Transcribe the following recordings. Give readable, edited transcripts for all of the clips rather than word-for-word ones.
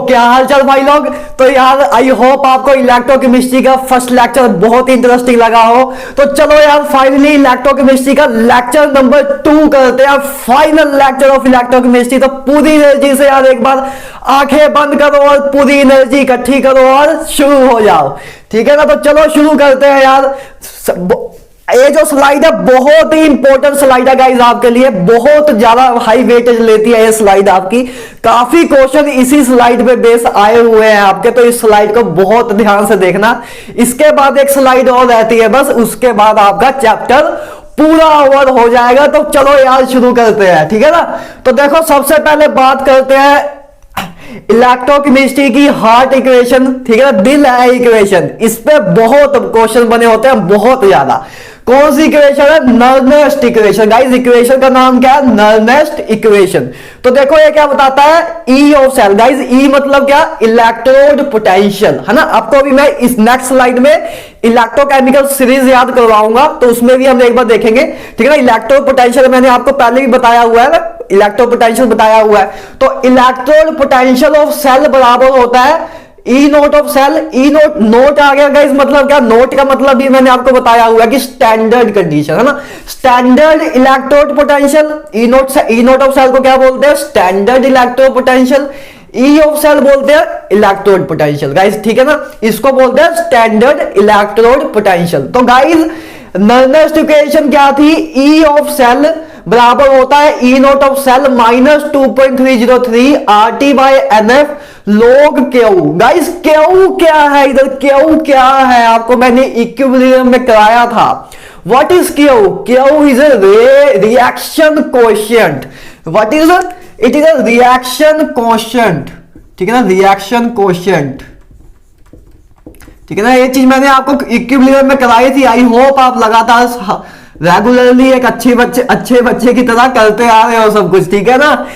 क्या हाल चाल भाई लोग। तो यार आई होप आपको इलेक्ट्रोकेमिस्ट्री का फर्स्ट लेक्चर बहुत ही इंटरेस्टिंग लगा हो। तो चलो यार फाइनली इलेक्ट्रोकेमिस्ट्री का लेक्चर नंबर 2 करते हैं, फाइनल लेक्चर ऑफ इलेक्ट्रोकेमिस्ट्री। तो पूरी एनर्जी से यार एक बार आंखें बंद करो और पूरी एनर्जी इकट्ठी करो और शुरू हो जाओ, ठीक है ना। तो चलो शुरू करते हैं यार। ये जो स्लाइड है बहुत ही इंपॉर्टेंट स्लाइड है गाइस आपके लिए, बहुत ज्यादा हाई वेटेज लेती है ये स्लाइड आपकी। काफी क्वेश्चन इसी स्लाइड पे बेस आए हुए हैं आपके, तो इस स्लाइड को बहुत ध्यान से देखना। इसके बाद एक स्लाइड और रहती है बस, उसके बाद आपका चैप्टर पूरा ओवर हो जाएगा। तो चलो यार शुरू करते हैं, ठीक है ना। तो देखो सबसे पहले बात करते हैं इलेक्ट्रोकेमिस्ट्री की हार्ट इक्वेशन, ठीक है ना, दिल है इक्वेशन। इस पे बहुत क्वेश्चन बने होते हैं, बहुत ज्यादा। कौन सी इक्वेशन है? नर्नेस्ट इक्वेशन। गाइस इक्वेशन का नाम क्या है? नर्नेस्ट इक्वेशन। तो देखो ये क्या बताता है, ई ऑफ सेल। गाइस ई मतलब क्या? इलेक्ट्रोड पोटेंशियल, है ना। आपको अभी मैं इस नेक्स्ट स्लाइड में इलेक्ट्रोकेमिकल सीरीज याद करवाऊंगा, तो उसमें भी हम एक बार देखेंगे, ठीक है ना। इलेक्ट्रोड पोटेंशियल मैंने आपको पहले भी बताया हुआ है ना, इलेक्ट्रो पोटेंशियल बताया हुआ है। तो इलेक्ट्रोड पोटेंशियल ऑफ सेल बराबर होता है E note of cell. E nought nought आ गया गाइस, मतलब क्या? नोट का मतलब भी मैंने आपको बताया हुआ है कि स्टैंडर्ड कंडीशन, है ना। Standard electrode potential E naught से, ई नोट ऑफ सेल को क्या बोलते हैं? Standard electrode potential. E of cell बोलते हैं इलेक्ट्रोड पोटेंशियल गाइस, ठीक है ना। इसको बोलते हैं स्टैंडर्ड इलेक्ट्रोड पोटेंशियल। तो गाइस नर्नेस्ट इक्वेशन क्या थी? ई ऑफ सेल बराबर होता है E note of cell minus 2.303 RT by NF log Q। Guys Q क्या है इधर? Q क्या है? आपको मैंने इक्विलिब्रियम में कराया था। What is Q? Q is a reaction coefficient. What is it? Is a reaction coefficient, ठीक है ना, रिएक्शन कोएफिशिएंट, ठीक है ना। ये चीज मैंने आपको इक्विलिब्रियम में कराई थी। आई होप आप लगातार रेगुलरली एक अच्छे बच्चे की तरह करते आ रहे हो सब कुछ, ठीक है ना।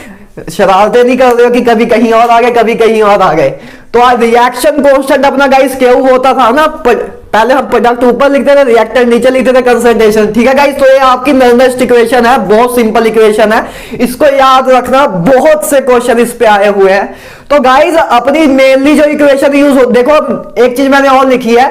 शरारतें नहीं कर रहे हो कि कभी कहीं और आ गए, कभी कहीं और आ गए। तो आज रिएक्शन कांस्टेंट अपना गाइस क्या होता था ना, पहले हम प्रोडक्ट ऊपर लिखते थे, रिएक्टर नीचे लिखते थे, कंसंट्रेशन, ठीक है गाइस। तो ये आपकी नर्नेस्ट इक्वेशन है, बहुत सिंपल इक्वेशन है, इसको याद रखना। बहुत से क्वेश्चन इस पे आए हुए हैं। तो गाइस अपनी मेनली जो इक्वेशन यूज हो, देखो एक चीज मैंने और लिखी है,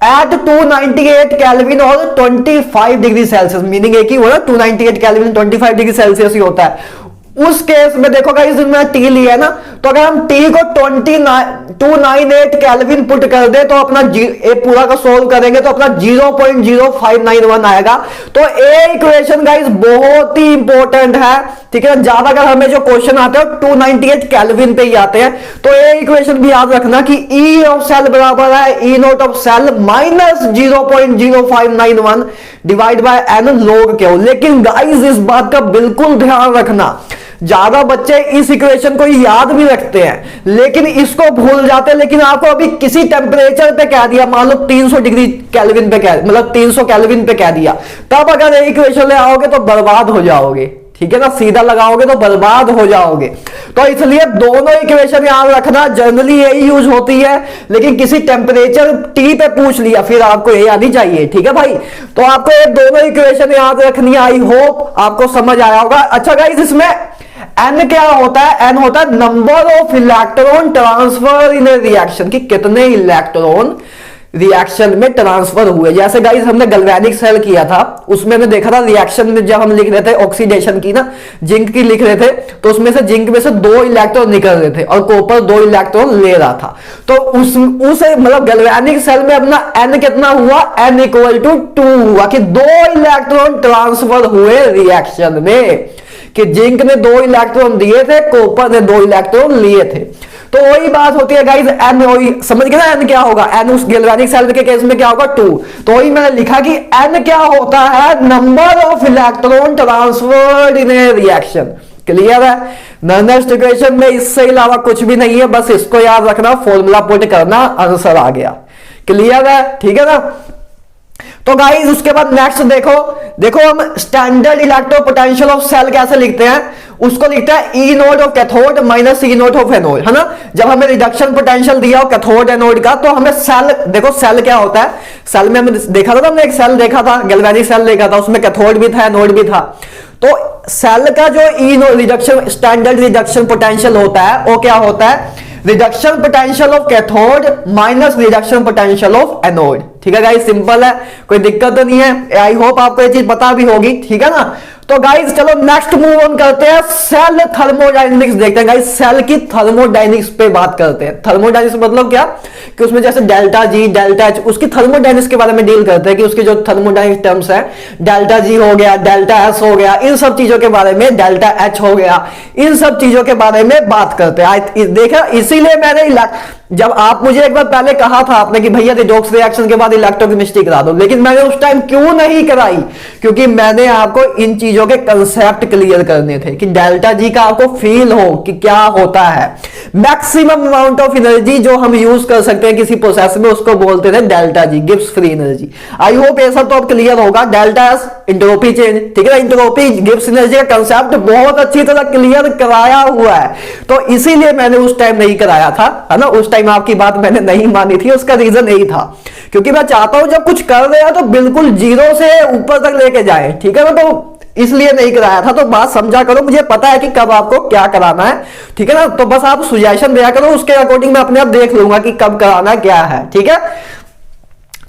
एट 298 केल्विन और 25 डिग्री सेल्सियस, मीनिंग एक ही हो ना, 298 केल्विन 25 डिग्री सेल्सियस ही होता है। उस केस में देखो गाइस मैंने टी लिया है ना, तो अगर हम टी को 298 केल्विन पुट कर दे तो अपना ये पूरा का सोल्व करेंगे तो अपना 0.0591 आएगा। तो ए इक्वेशन गाइस बहुत ही इंपॉर्टेंट है, ठीक है। ज्यादा अगर हमें जो क्वेश्चन आते हैं 298 केल्विन पे ही आते हैं। तो ए इक्वेशन भी याद रखना कि ई ऑफ सेल बराबर है E note of cell minus 0.0591 divide by N log Q। लेकिन गाइस इस बात का बिल्कुल ध्यान रखना, ज्यादा बच्चे इस इक्वेशन को याद भी रखते हैं लेकिन इसको भूल जाते हैं। लेकिन आपको अभी किसी टेम्परेचर पे कह दिया, मान लो 300 डिग्री केल्विन पे कह, मतलब 300 केल्विन पे कह दिया, तब अगर ये इक्वेशन ले आओगे तो बर्बाद हो जाओगे, ठीक है ना। सीधा लगाओगे तो बर्बाद हो जाओगे। तो इसलिए दोनों इक्वेशन याद रखना, जनरली यही यूज होती है, लेकिन किसी टेम्परेचर टी पे पूछ लिया फिर आपको ये आनी चाहिए, ठीक है भाई। तो आपको ये दोनों इक्वेशन याद रखनी है। आई होप आपको समझ आया होगा। अच्छा गाइस इसमें एन क्या होता है? एन होता है number of electron transfer in A reaction, कि कितने इलेक्ट्रॉन रिएक्शन में ट्रांसफर हुए। जैसे गाइस हमने गैल्वेनिक सेल किया था, उसमें हमने देखा था रिएक्शन में जब हम लिख रहे थे ऑक्सीडेशन की ना, जिंक की लिख रहे थे, तो उसमें से जिंक में से 2 इलेक्ट्रॉन निकल रहे थे और कॉपर 2 इलेक्ट्रॉन ले रहा था। तो उस मतलब गैल्वेनिक सेल में अपना एन कितना हुआ? एन इक्वल टू 2 हुआ, कि 2 इलेक्ट्रॉन ट्रांसफर हुए रिएक्शन में, कि जिंक ने 2 इलेक्ट्रॉन दिए थे, कॉपर ने 2 इलेक्ट्रॉन लिए थे। तो वही बात होती है गाइस, एन वही समझ गए ना, एन क्या होगा? एन उस गैल्वेनिक सेल के केस में क्या होगा? 2। तो वही मैंने लिखा कि एन क्या होता है? Number of electron transferred in A reaction. Clear है? नर्नेस्ट इक्वेशन में इससे अलावा कुछ भी नहीं है, बस इसको याद रखना, फॉर्मूला पुट करना, आंसर आ गया। क्लियर है? ठीक है ना। तो गाइस उसके बाद नेक्स्ट देखो हम standard electro potential of cell कैसे लिखते हैं, उसको लिखते हैं E note of cathode minus E note of anode, है ना। जब हमें रिडक्शन पोटेंशियल दिया हो कैथोड एनोड का, तो हमें सेल, देखो सेल क्या होता है, सेल में हमने देखा था, हमने एक सेल देखा था, गैल्वेनिक सेल देखा था, उसमें कैथोड भी था एनोड भी था। तो सेल का जो ई रिडक्शन स्टैंडर्ड रिडक्शन पोटेंशियल होता है वो क्या होता है? Reduction potential of cathode minus reduction potential of anode. ठीक है गाइस, सिंपल है, कोई दिक्कत तो नहीं है। आई होप आपको ये चीज पता भी होगी। ठीक है ना, तो गाइस चलो नेक्स्ट मूव ऑन करते हैं, सेल थर्मोडायनेमिक्स देखते हैं गाइस। सेल की थर्मोडायनेमिक्स पे बात करते हैं। थर्मोडायनेमिक्स मतलब क्या कि उसमें जैसे डेल्टा जी डेल्टा एच, उसकी थर्मोडायनेमिक्स के बारे में डील करते हैं कि उसके जो थर्मोडायनेमिक्स टर्म्स है, डेल्टा जी हो गया, डेल्टा एस हो गया, इन सब चीजों के बारे में, डेल्टा एच हो गया, इन सब चीजों के बारे में बात करते हैं। देखा, इसीलिए मैंने जब आप मुझे एक बार पहले कहा था आपने कि भैया रिडॉक्स रिएक्शन के बाद इलेक्ट्रोकेमिस्ट्री करा दो, लेकिन मैंने उस टाइम क्यों नहीं कराई? क्योंकि मैंने आपको इन चीजों के कंसेप्ट क्लियर करने थे कि डेल्टा जी का आपको फील हो कि क्या होता है। मैक्सिमम अमाउंट ऑफ एनर्जी जो हम यूज कर सकते हैं किसी प्रोसेस में, उसको बोलते थे delta G, Gibbs free energy. I hope ये सब तो अब क्लियर होगा। डेल्टा एस इंट्रोपी चेंज, ठीक है, इंट्रोपी गिब्स एनर्जी का कंसेप्ट बहुत अच्छी तरह क्लियर कराया हुआ है। तो इसीलिए मैंने उस टाइम नहीं कराया था, है ना, उस टाइम आपकी बात मैंने नहीं मानी थी। उसका रीजन यही था क्योंकि मैं चाहता हूं जब कुछ कर रहे हैं तो बिल्कुल जीरो से ऊपर तक लेके जाए। ठीक है ना, तो इसलिए नहीं कराया था। तो बात समझा करो, मुझे पता है कि कब आपको क्या कराना है। ठीक है ना, तो बस आप सुजेशन दिया करो, उसके अकॉर्डिंग मैं अपने आप देख लूंगा कि कब कराना क्या है। ठीक है,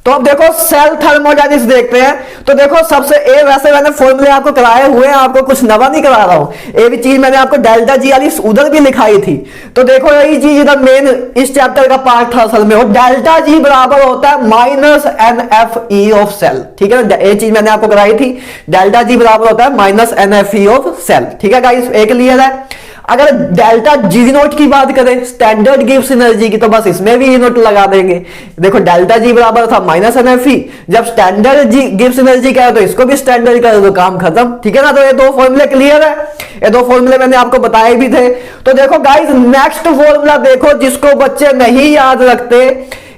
तो अब देखो सेल थर्मोडायनेमिक्स देखते हैं। तो देखो सबसे ए, वैसे मैंने फॉर्मूले आपको कराए हुए हैं, आपको कुछ नवा नहीं करा रहा हूं। ये भी चीज मैंने आपको डेल्टा जी वाली उधर भी लिखाई थी। तो देखो यही चीज इधर मेन इस चैप्टर का पार्ट था असल में। और डेल्टा जी बराबर होता है minus N F E of cell. ठीक है ना, ये चीज मैंने आपको कराई थी। डेल्टा जी बराबर होता है minus N F E of cell. ठीक है गाइस, एक क्लियर है। अगर डेल्टा जी नोट की बात करें, स्टैंडर्ड गिब्स एनर्जी की, तो बस इसमें भी नोट लगा देंगे। देखो डेल्टा जी बराबर था माइनस एन एफ ई, जब स्टैंडर्ड जी गिब्स एनर्जी का है तो इसको भी स्टैंडर्ड कर दो, काम खत्म। ठीक है ना, तो ये दो फॉर्मूले क्लियर है। ये दो फॉर्मूले मैंने आपको बताए भी थे। तो देखो गाइस नेक्स्ट फॉर्मूला देखो, जिसको बच्चे नहीं याद रखते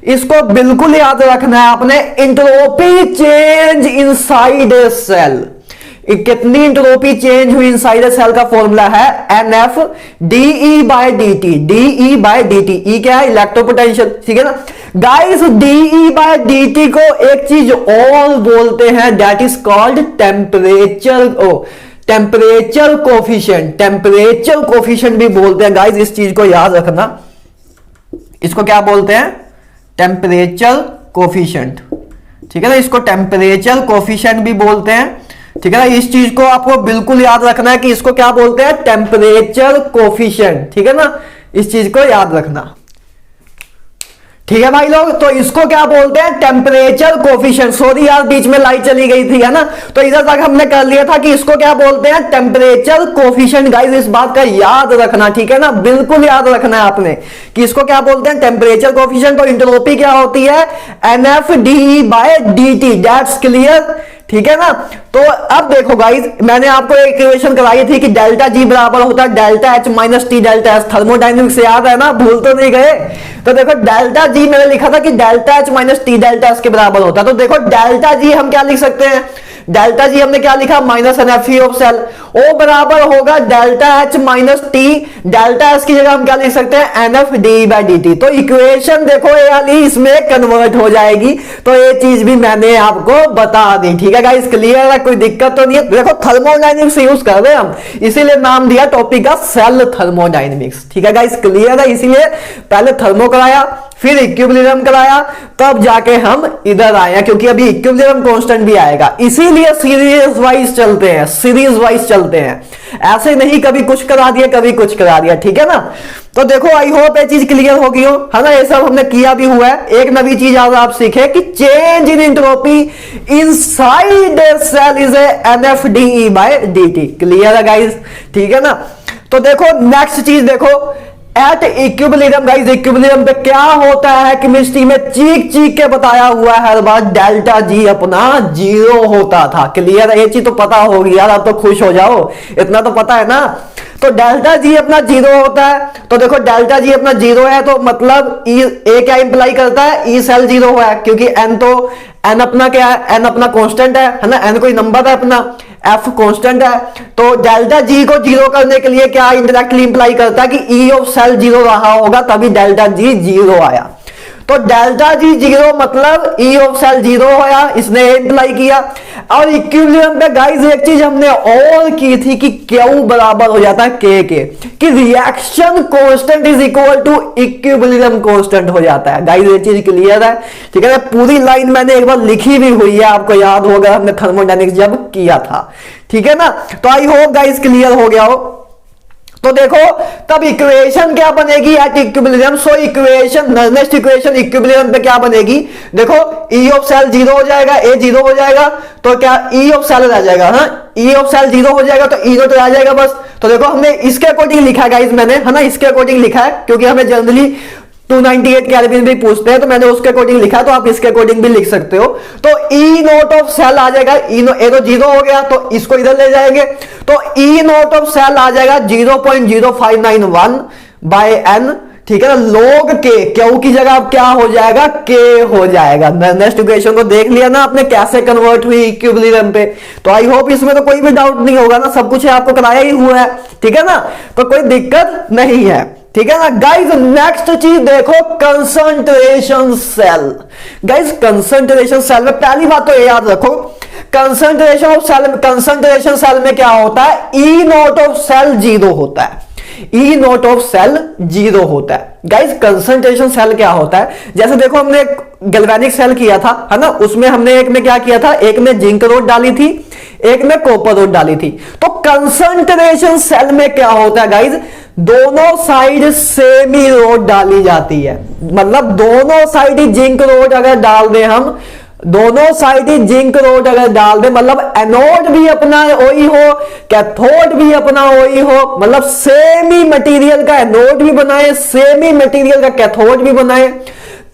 इसको बिल्कुल याद रखना है आपने। Entropy change inside a cell, कितनी एंट्रोपी चेंज हुई इनसाइड सेल का फॉर्मूला है N F D E by D T. D E by D T, E क्या है? इलेक्ट्रोपोटेंशियल। ठीक है ना guys, D E by D T को एक चीज और बोलते हैं, that is called temperature. Temperature coefficient, temperature coefficient भी बोलते हैं गाइस, इस चीज को याद रखना। इसको क्या बोलते हैं? Temperature coefficient. ठीक है ना, इसको टेम्परेचर कोफिशिएंट भी बोलते हैं। ठीक है ना, इस चीज को आपको बिल्कुल याद रखना है कि इसको क्या बोलते हैं? Temperature coefficient. ठीक है ना, इस चीज को याद रखना। ठीक है भाई लोग, तो इसको क्या बोलते हैं? Temperature coefficient. सॉरी यार, बीच में लाइट चली गई थी, है ना, तो इधर तक हमने कर लिया था कि इसको क्या बोलते हैं? Temperature coefficient. गाइस इस बात का याद रखना, ठीक है ना, बिल्कुल याद रखना है आपने कि इसको क्या बोलते हैं? Temperature coefficient. और एंट्रोपी क्या होती है? NF D by D T. That's clear. ठीक है ना, तो अब देखो गाइस, मैंने आपको एक इक्वेशन कराई थी कि डेल्टा जी बराबर होता है delta H minus T delta S. Thermodynamics से याद है ना, भूल तो नहीं गए? तो देखो डेल्टा जी मैंने लिखा था कि delta H minus T delta S के बराबर होता है। तो देखो डेल्टा जी हम क्या लिख सकते हैं? डेल्टा जी हमने क्या लिखा? Minus N F E of cell. ओ बराबर होगा delta H minus T. Delta S की जगह हम क्या लिख सकते हैं? N F D by D T. तो इक्वेशन देखो ये वाली इसमें कन्वर्ट हो जाएगी। तो ये चीज भी मैंने आपको बता दी। ठीक है गाइस, क्लियर है? कोई दिक्कत तो नहीं है? देखो थर्मोडायनेमिक्स यूज कर रहे हैं हम, इसीलिए नाम दिया टॉपिक का सेल थर्मोडायनेमिक्स। ठीक है गाइस, क्लियर है? इसीलिए पहले थर्मो कराया, फिर इक्विलिब्रियम कराया, तब जाके हम इधर आए, क्योंकि अभी इक्विलिब्रियम कांस्टेंट भी आएगा। इसीलिए सीरीज वाइज चलते हैं, सीरीज वाइज चलते हैं, ऐसे नहीं कभी कुछ करा दिया कभी कुछ करा दिया। ठीक है ना, तो देखो आई होप ये चीज क्लियर हो गई हो, है ना, ये सब हमने किया भी हुआ है। एक नवी चीज आज आप सीखे कि change in entropy inside a cell is N F D E by D T. Clear है गाइस? ठीक है ना, तो देखो नेक्स्ट चीज देखो, एट इक्विलिब्रियम। गाइस इक्विलिब्रियम पे क्या होता है केमिस्ट्री में चीख चीख के बताया हुआ है हर बार, डेल्टा जी अपना जीरो होता था। क्लियर है? ये चीज तो पता होगी यार, आप तो खुश हो जाओ, इतना तो पता है ना। तो डेल्टा जी अपना जीरो होता है। तो देखो डेल्टा जी अपना जीरो है तो मतलब ए क्या इंप्लाई करता है? ई सेल जीरो है, क्योंकि एन तो एन अपना क्या है? एन अपना कांस्टेंट है ना, एन कोई नंबर है अपना, एफ कांस्टेंट है। तो डेल्टा जी को जीरो करने के लिए क्या इंडायरेक्टली इंप्लाई करता है कि ई ऑफ सेल जीरो रहा होगा, तभी डेल्टा जी जीरो आया। तो डेल्टा जी जीरो मतलब ई ऑफ सेल जीरो होया, इसने इंप्लाई किया। और इक्विलिब्रियम पे गाइस एक चीज हमने और की थी कि क्यू बराबर हो जाता है के कि reaction constant is equal to equilibrium constant हो जाता है। गाइस ये चीज क्लियर है, ठीक है ना। पूरी लाइन मैंने एक बार लिखी भी हुई है, आपको याद होगा हमने थर्मोडायनेमिक्स जब किया था, ठीक है ना। तो आई होप गाइस क्लियर हो गया हो। तो देखो तब इक्वेशन क्या बनेगी at equilibrium. So equation, next equation equilibrium पे क्या बनेगी, देखो ई ऑफ सेल जीरो हो जाएगा, ए जीरो हो जाएगा, तो क्या ई ऑफ सेल रह जाएगा, हाँ ई ऑफ सेल जीरो हो जाएगा तो ई नोट रह जाएगा बस। तो देखो हमने इसके अकॉर्डिंग लिखा है गाइस, मैंने, है ना, इसके अकॉर्डिंग लिखा है, क्योंकि हमें जनरली 298 केल्विन भी पूछते हैं, तो मैंने उसके अकॉर्डिंग लिखा, तो आप इसके अकॉर्डिंग भी लिख सकते हो। तो ई नोट ऑफ सेल आ जाएगा, ए तो जीरो हो गया तो इसको इधर ले जाएंगे, तो ई नोट ऑफ सेल आ जाएगा 0.0591 बाय एन, ठीक है ना, लॉग के। क्यू की जगह अब क्या हो जाएगा, के हो जाएगा। नेक्स्ट इक्वेशन को देख लिया ना आपने कैसे कन्वर्ट हुई इक्विलिब्रियम पे। तो आई होप इसमें तो कोई भी डाउट नहीं होगा ना, सब कुछ आपको कराया ही हुआ है, ठीक है ना, तो कोई दिक्कत नहीं है, ठीक है ना। गाइस नेक्स्ट चीज देखो, concentration cell. Guys concentration cell में पहली बात तो ये याद रखो, कंसंट्रेशन सेल में क्या होता है, E note of cell zero होता है, E note of cell zero होता है। गाइस कंसंट्रेशन सेल क्या होता है, जैसे देखो हमने गैल्वेनिक सेल किया था, है ना, उसमें हमने एक में क्या किया था, एक में जिंक रोड डाली थी, एक में कॉपर रोड डाली थी। तो कंसंट्रेशन सेल में क्या होता है गाइस, दोनों साइड सेम ही रोड डाली जाती है, मतलब दोनों साइड जिंक रोड अगर डाल दें हम, दोनों साइड जिंक रोड अगर डाल दे, मतलब एनोड भी अपना वही हो, कैथोड भी अपना वही हो, मतलब सेम ही मटेरियल का एनोड भी बनाए, सेम ही मटेरियल का कैथोड भी बनाए,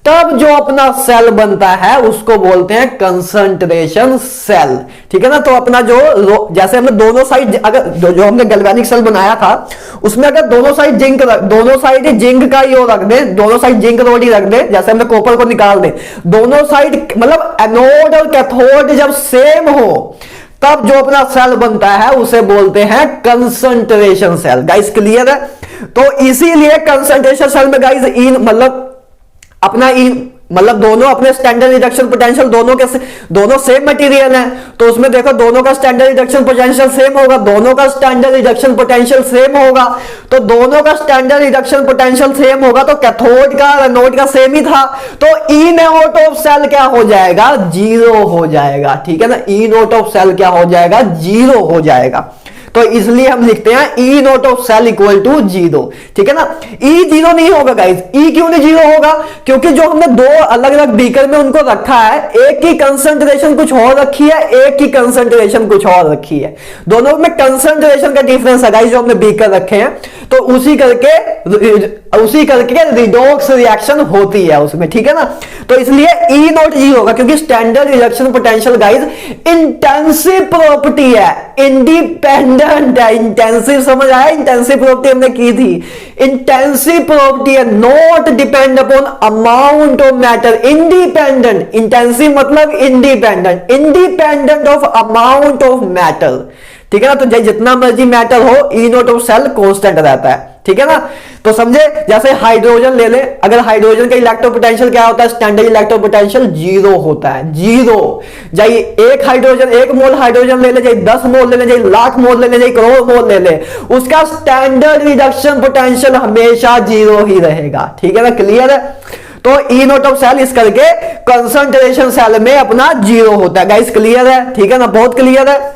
तब जो अपना सेल बनता है उसको बोलते हैं कंसंट्रेशन सेल, ठीक है ना। तो अपना जो जैसे हमने दोनों साइड, अगर जो हमने गैल्वेनिक सेल बनाया था उसमें अगर दोनों साइड जिंक का ही वो रख दे, दोनों साइड जिंक रोड ही रख दे, जैसे हमने कॉपर को निकाल दे, दोनों साइड मतलब एनोड और कैथोड जब सेम हो तब जो अपना सेल बनता है उसे बोलते हैं कंसंट्रेशन सेल। गाइस क्लियर है। तो इसीलिए कंसंट्रेशन सेल में गाइस मतलब अपना मतलब दोनों अपने स्टैंडर्ड रिडक्शन पोटेंशियल दोनों सेम मटेरियल है, तो उसमें देखो दोनों का स्टैंडर्ड रिडक्शन पोटेंशियल सेम होगा, दोनों का स्टैंडर्ड रिडक्शन पोटेंशियल सेम होगा, तो दोनों का स्टैंडर्ड रिडक्शन पोटेंशियल सेम होगा, तो कैथोड का एनोड का सेम ही था, तो ई नोट ऑफ सेल क्या हो जाएगा, जीरो हो जाएगा, ठीक है ना। ई नोट ऑफ सेल क्या हो जाएगा, जीरो हो जाएगा। तो इसलिए हम लिखते हैं E note of cell equal to zero, ठीक है ना। ई जीरो नहीं होगा गाइस, ई क्यों नहीं जीरो होगा, क्योंकि जो हमने दो अलग अलग बीकर में उनको रखा है, एक की कंसंट्रेशन कुछ और रखी है, एक की कंसंट्रेशन कुछ और रखी है, दोनों में कंसंट्रेशन का डिफरेंस है गाइस जो हमने बीकर रखे हैं, तो उसी करके रिडॉक्स रिएक्शन होती है उसमें, ठीक है ना। तो इसलिए ई नोट जीरो होगा, क्योंकि standard reduction potential guys intensive property है, इंडिपेंडेंट है। इंटेंसिव समझ आया, इंटेंसिव प्रॉपर्टी हमने की थी, इंटेंसिव प्रॉपर्टी है, not depend upon amount of matter, independent, intensive मतलब independent, independent of amount of matter, ठीक है ना। तो जितना मर्जी मैटर हो E note of cell constant रहता है, ठीक है ना। तो समझे, जैसे हाइड्रोजन ले ले, अगर हाइड्रोजन का इलेक्ट्रो पोटेंशियल क्या होता है, स्टैंडर्ड इलेक्ट्रो पोटेंशियल जीरो होता है, जीरो। चाहे एक हाइड्रोजन, एक मोल हाइड्रोजन ले ले, चाहे 10 मोल ले ले, चाहे लाख मोल ले ले, चाहे करोड़ मोल ले ले, उसका स्टैंडर्ड रिडक्शन पोटेंशियल हमेशा जीरो ही रहेगा, ठीक है ना। क्लियर है। तो ई नोट ऑफ सेल इस करके कंसंट्रेशन सेल में अपना जीरो होता है। गाइस क्लियर है, ठीक है ना, बहुत क्लियर है।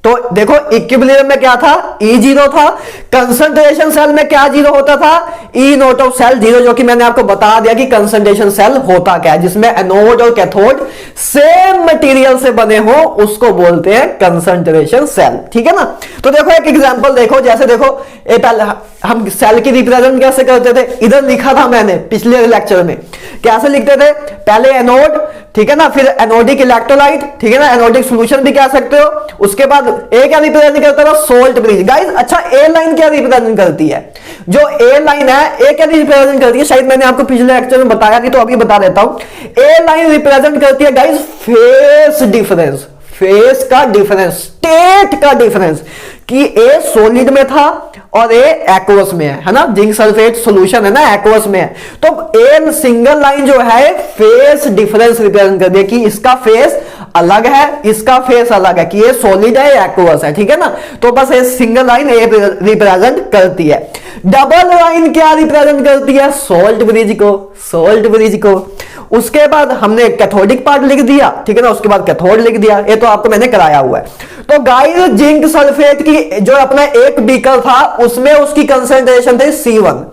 तो देखो इक्विलिब्रियम में क्या था, ई जीरो था, कंसंट्रेशन सेल में क्या जीरो होता था, ई नोट ऑफ सेल जीरो, जो कि मैंने आपको बता दिया कि कंसंट्रेशन सेल होता क्या है, जिसमें एनोड और कैथोड सेम मटेरियल से बने हो उसको बोलते हैं कंसंट्रेशन सेल, ठीक है ना। तो देखो एक एग्जांपल देखो, जैसे देखो पहले हम सेल की रिप्रेजेंट कैसे करते थे, इधर लिखा था मैंने पिछले लेक्चर में, कैसे लिखते थे, पहले एनोड, ठीक है ना, फिर एनोडिक इलेक्ट्रोलाइट, ठीक है ना, एनोडिक सॉल्यूशन भी कह सकते हो, उसके बाद ए क्या रिप्रेजेंट करता था, सोल्ट ब्रिज। गाइस अच्छा ए लाइन क्या रिप्रेजेंट करती है, जो ए लाइन है ए क्या रिप्रेजेंट करती है, शायद मैंने आपको पिछले लेक्चर में बताया नहीं, तो अभी बता देता हूं। ए लाइन रिप्रेजेंट करती है गाइस फेस डिफरेंस, फेस का डिफरेंस, स्टेट का डिफरेंस, कि ए सॉलिड में था और ए एक्वस में है ना, जिंक सल्फेट सॉल्यूशन है ना, एक्वस में है। तो ए सिंगल लाइन जो है फेस डिफरेंस रिप्रेजेंट कर दिया कि इसका फेस अलग है, इसका फेस अलग है, कि ये सॉलिड है एक्वस है, ठीक है ना। तो बस ये सिंगल लाइन ए रिप्रेजेंट करती है। डबल लाइन क्या रिप्रेजेंट करती है? सॉल्ट ब्रिज को, सॉल्ट ब्रिज को। उसके बाद हमने कैथोडिक पार्ट लिख दिया, ठीक है ना, उसके बाद कैथोड लिख दिया, ये तो आपको मैंने कराया हुआ है। तो गाइस जिंक सल्फेट की जो अपना एक बीकर था उसमें उसकी कंसंट्रेशन थी C1,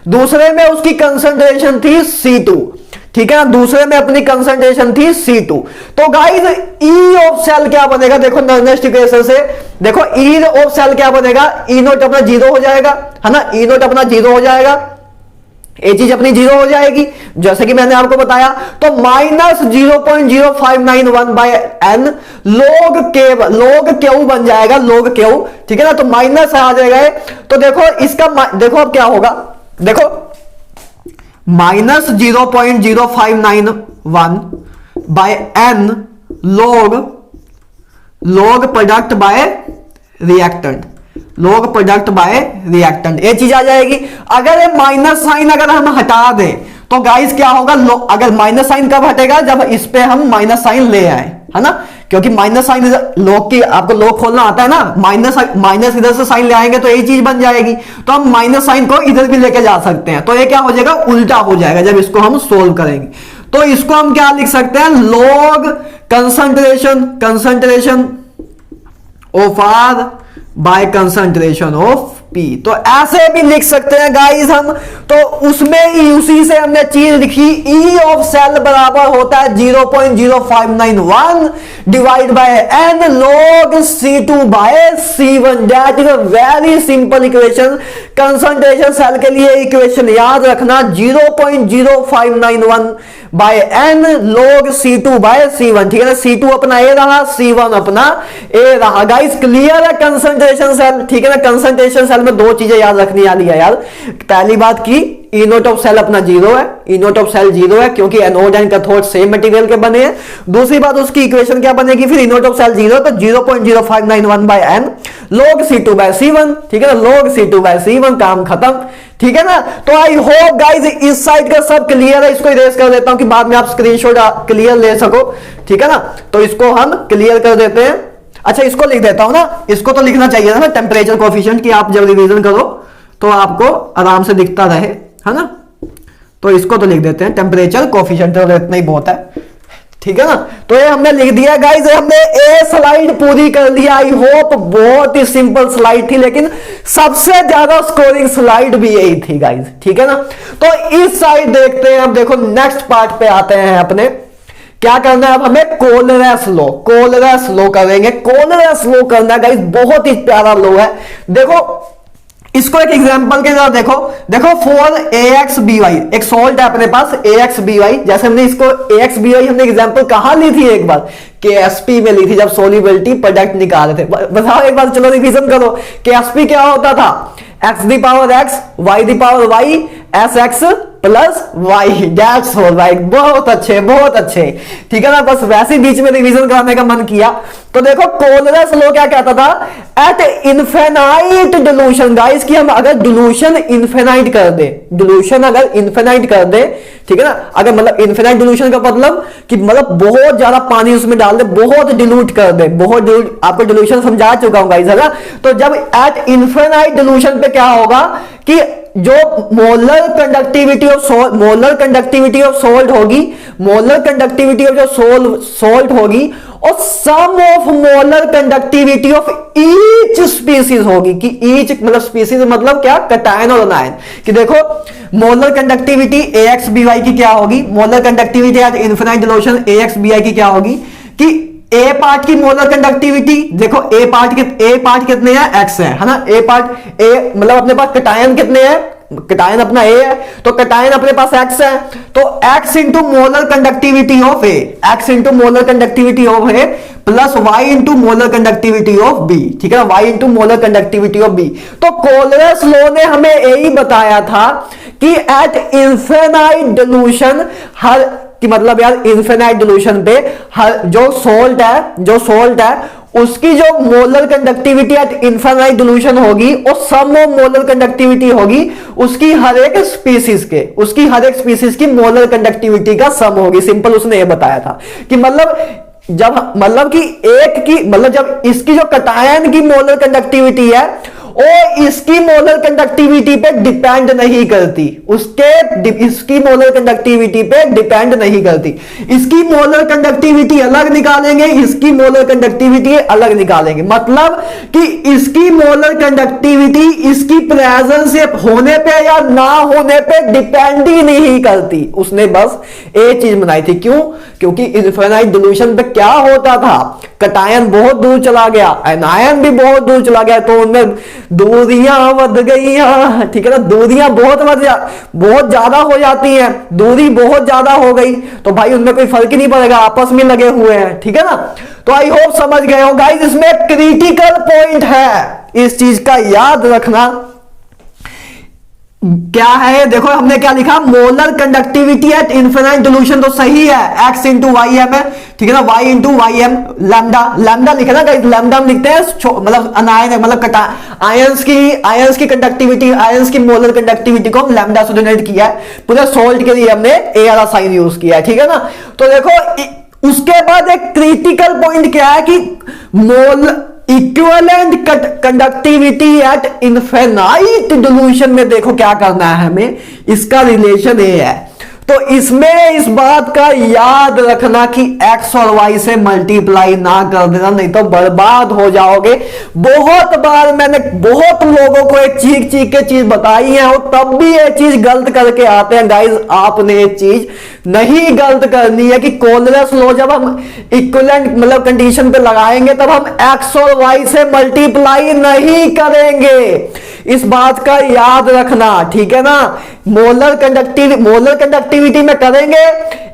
दूसरे में उसकी कंसंट्रेशन थी C2, ठीक है ना, दूसरे में अपनी कंसंट्रेशन थी C2। तो गाइस ई ऑफ सेल क्या बनेगा? देखो नेक्स्ट इक्वेशन से देखो, ई ऑफ सेल क्या बनेगा? ई नोट अपना 0 हो जाएगा, है ना, ई नोट अपना 0 हो जाएगा, ये चीज अपनी 0 हो जाएगी जैसे कि मैंने आपको बताया। तो माइनस 0.0591 बाय एन लोग क्यू बन जाएगा, लोग क्यू, ठीक है ना। तो माइनस आ जाएगा। तो देखो इसका देखो अब क्या होगा, देखो माइनस 0.0591 बाय एन लोग प्रोडक्ट बाय रिएक्टेंट, लोग प्रोडक्ट बाय रिएक्टेंट, ये चीज आ जाएगी। अगर ये माइनस साइन अगर हम हटा दें तो गाइस क्या होगा? अगर माइनस साइन कब हटेगा? जब इस पे हम माइनस साइन ले आए, है ना, क्योंकि माइनस साइन लॉग की आपको लॉग खोलना आता है ना, माइनस इधर से साइन ले आएंगे तो यही चीज बन जाएगी। तो हम माइनस साइन को इधर भी लेके जा सकते हैं, तो ये क्या हो जाएगा? उल्टा हो जाएगा जब इसको हम सोल्व करेंगे। तो इसको हम क्या लिख सकते हैं? Log concentration of R by concentration of P. तो ऐसे भी लिख सकते हैं गाइस हम। तो उसमें ही उसी से हमने चीज लिखी, ई ऑफ सेल बराबर होता है 0.0591 divide by N log C2 by C1। That is a very simple equation. Concentration cell के लिए इक्वेशन याद रखना 0.0591 bye N log C2 by C1, ठीक है ना। C2 अपना ए रहा, C1 अपना ए रहा। गाइस क्लियर है कंसंट्रेशन सेल, ठीक है ना। कंसंट्रेशन सेल में दो चीजें याद रखनी वाली है यार। पहली बात की ई नोट ऑफ सेल अपना 0 है, ई नोट ऑफ सेल 0 है क्योंकि anode and cathode same material के बने हैं। दूसरी बात उसकी इक्वेशन क्या बनेगी फिर? ई नोट ऑफ सेल 0, तो 0.0591 bye N log C2 by C1, ठीक है ना, log C2 बाय C1, काम खत्म, ठीक है ना। तो आई होप गाइज इस साइड का सब क्लियर है। इसको इरेज कर देता हूं कि बाद में आप स्क्रीनशॉट क्लियर ले सको, ठीक है ना। तो इसको हम क्लियर कर देते हैं। अच्छा इसको लिख देता हूं ना, इसको तो लिखना चाहिए था ना, टेम्परेचर कोफिशिएंट, की आप जब रिवीजन करो तो आपको आराम से दिखता रहे, है ना। तो इसको तो लिख देते हैं टेम्परेचर कोफिशिएंट, तो इतना ही बहुत है, ठीक है ना। तो ये हमने लिख दिया गाइस, हमने ए स्लाइड पूरी कर लिया। आई होप बहुत ही सिंपल स्लाइड थी, लेकिन सबसे ज्यादा स्कोरिंग स्लाइड भी यही थी गाइस, ठीक है ना। तो इस साइड देखते हैं। अब देखो नेक्स्ट पार्ट पे आते हैं अपने। क्या करना है अब हमें? कोलरेस लो, कोलरेस लो करेंगे। कोलरेस लो करना है गाइस, बहुत ही प्यारा लो है। देखो इसको एक एग्जांपल के साथ देखो, देखो फॉर AXBY एक सॉल्ट है अपने पास AXBY। जैसे हमने इसको AXBY हमने एग्जांपल कहां ली थी? एक बार KSP में ली थी, जब सोल्युबिलिटी प्रोडक्ट निकाल रहे थे। बताओ एक बार, चलो रिवीजन करो। KSP क्या होता था? x the power x, y the power y, SX plus y, that's all right. बहुत अच्छे, बहुत अच्छे, ठीक है ना। बस वैसे बीच में रिवीजन कराने का मन किया। तो देखो कोलरेस लॉ क्या कहता था? एट इनफिनाइट डिल्यूशन गाइस, कि हम अगर डिल्यूशन इनफिनाइट कर दे, डिल्यूशन अगर इनफिनाइट कर दे, ठीक है ना। अगर मतलब इनफिनाइट डिल्यूशन का मतलब कि मतलब बहुत ज्यादा पानी उसमें डाल दे, बहुत डिल्यूट कर दे, बहुत डिल्यूट। आपको डिल्यूशन समझा चुका हूं गाइस, है ना। तो जब एट इनफिनाइट डिल्यूशन पे क्या होगा कि जो मोलर कंडक्टिविटी ऑफ सोल्ट होगी, मोलर कंडक्टिविटी ऑफ जो सोल्ट होगी, और sum of molar conductivity of each species होगी। कि ईच मतलब स्पीसीज मतलब क्या? कैटायन और अनायन। कि देखो मोलर कंडक्टिविटी AXBY की क्या होगी? Molar conductivity at infinite dilution AXBY की क्या होगी? कि ए पार्ट की मोलर कंडक्टिविटी, देखो ए पार्ट कितने हैं? x है ना। ए पार्ट ए मतलब अपने पास कैटायन कितने हैं? कैटायन अपना ए है, तो कैटायन अपने पास x है, तो x into molar conductivity of A, x into molar conductivity of A plus y into molar conductivity of B, ठीक है, y into molar conductivity of B. तो कोलरेस लॉ ने हमें यही बताया था कि एट इनफिनाइट डिल्यूशन कि मतलब यार इनफिनाइट डिल्यूशन पे हर जो सोल्ट है उसकी जो molar conductivity at infinite dilution होगी और सम ऑफ मोलर कंडक्टिविटी होगी उसकी हर एक स्पीसीज की मोलर कंडक्टिविटी का सम होगी। सिंपल उसने ये बताया था कि मतलब कि एक की मतलब जब इसकी जो कटायन की मोलर कंडक्टिविटी है वो इसकी मोलर कंडक्टिविटी पे डिपेंड नहीं करती, इसकी मोलर कंडक्टिविटी पे डिपेंड नहीं करती। इसकी मोलर कंडक्टिविटी अलग निकालेंगे, इसकी मोलर कंडक्टिविटी अलग निकालेंगे, मतलब कि इसकी मोलर कंडक्टिविटी इसकी प्रेजेंस से होने पे या ना होने पे डिपेंड ही नहीं करती। उसने बस एक चीज बनाई थी, क्यों? क्योंकि इनफाइनाइट डिल्यूशन पे क्या होता था, कटायन बहुत दूर चला गया, एनायन भी बहुत दूर चला गया, तो उनमें दूरियां बढ़ गई, ठीक है ना, दूरियां बहुत ज्यादा हो जाती हैं, दूरी बहुत ज्यादा हो गई तो भाई उनमें कोई फर्क ही नहीं पड़ेगा, आपस में लगे हुए हैं, ठीक है ना। तो आई होप समझ गए हो गाइस, इसमें क्रिटिकल पॉइंट है, इस चीज का याद रखना। क्या है, देखो हमने क्या लिखा, molar conductivity at infinite dilution, तो सही है, x इंटू वाई एम है, ठीक है ना, y into Y M, lambda लिखे ना गाइस, लैम्डा हम लिखते हैं मतलब अनायन है, मतलब आयंस की कंडक्टिविटी, आयंस की मोलर कंडक्टिविटी को हम लैम्डा से डिनोट किया है, पूरे सोल्ट के लिए हमने ए वाला साइन यूज किया है, ठीक है ना। तो देखो उसके बाद एक क्रिटिकल पॉइंट क्या है कि equivalent conductivity at infinite dilution में देखो क्या करना है हमें, इसका रिलेशन ये है। तो इसमें इस बात का याद रखना कि x और y से मल्टीप्लाई ना कर देना, नहीं तो बर्बाद हो जाओगे। बहुत बार मैंने बहुत लोगों को एक चीख के चीज बताई है और तब भी ये चीज गलत करके आते हैं। गाइस आपने ये चीज नहीं गलत करनी है कि कोलरस लॉ जब हम इक्विवेलेंट मतलब कंडीशन पे लगाएंगे तब हम x और y से मल्टीप्लाई नहीं करेंगे, इस बात का याद रखना, ठीक है ना। मोलर कंडक्टिविटी में करेंगे,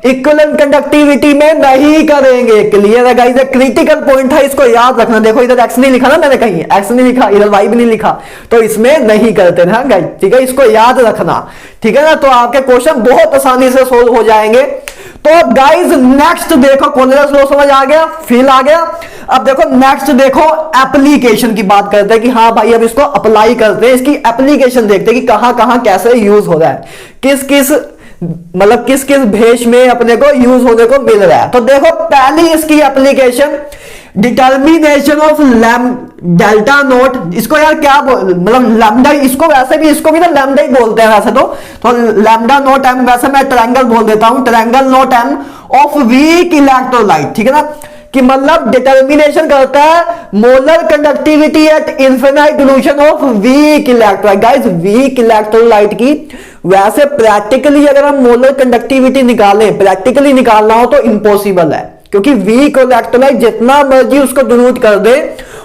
इक्विवेलेंट कंडक्टिविटी में नहीं करेंगे। क्लियर है गाइस, क्रिटिकल पॉइंट है, इसको याद रखना। देखो इधर x नहीं लिखा ना मैंने, कहीं x नहीं लिखा, इधर y भी नहीं लिखा, तो इसमें नहीं करते ना गाइस, ठीक है, इसको याद रखना, ठीक है ना। तो आपके क्वेश्चन बहुत आसानी से सोल्व हो जाएंगे। तो गाइस नेक्स्ट देखो, कोलरस लॉ समझ आ गया, फील आ गया। अब देखो नेक्स्ट देखो एप्लीकेशन की बात करते हैं कि हाँ भाई अब इसको अप्लाई करते हैं, इसकी एप्लीकेशन देखते हैं कि कहां कहां कैसे यूज हो रहा है, किस किस भेष में अपने को यूज होने को मिल रहा है। तो देखो पहली इसकी application determination of delta naught, इसको यार क्या मतलब लैम्डा, इसको वैसे भी इसको भी ना लैम्डा ही बोलते हैं वैसे तो लैम्डा नोट एम, वैसे मैं ट्रायंगल बोल देता हूं, triangle naught M of weak electrolyte, ठीक है ना, कि मतलब डिटर्मिनेशन करता है molar conductivity at infinite dilution of weak electrolyte. Guys weak electrolyte की वैसे प्रैक्टिकली अगर हम मोलर कंडक्टिविटी निकालें, प्रैक्टिकली निकालना हो तो इम्पॉसिबल है, क्योंकि वीक इलेक्ट्रोलाइट जितना मर्जी उसको डिनोट कर दे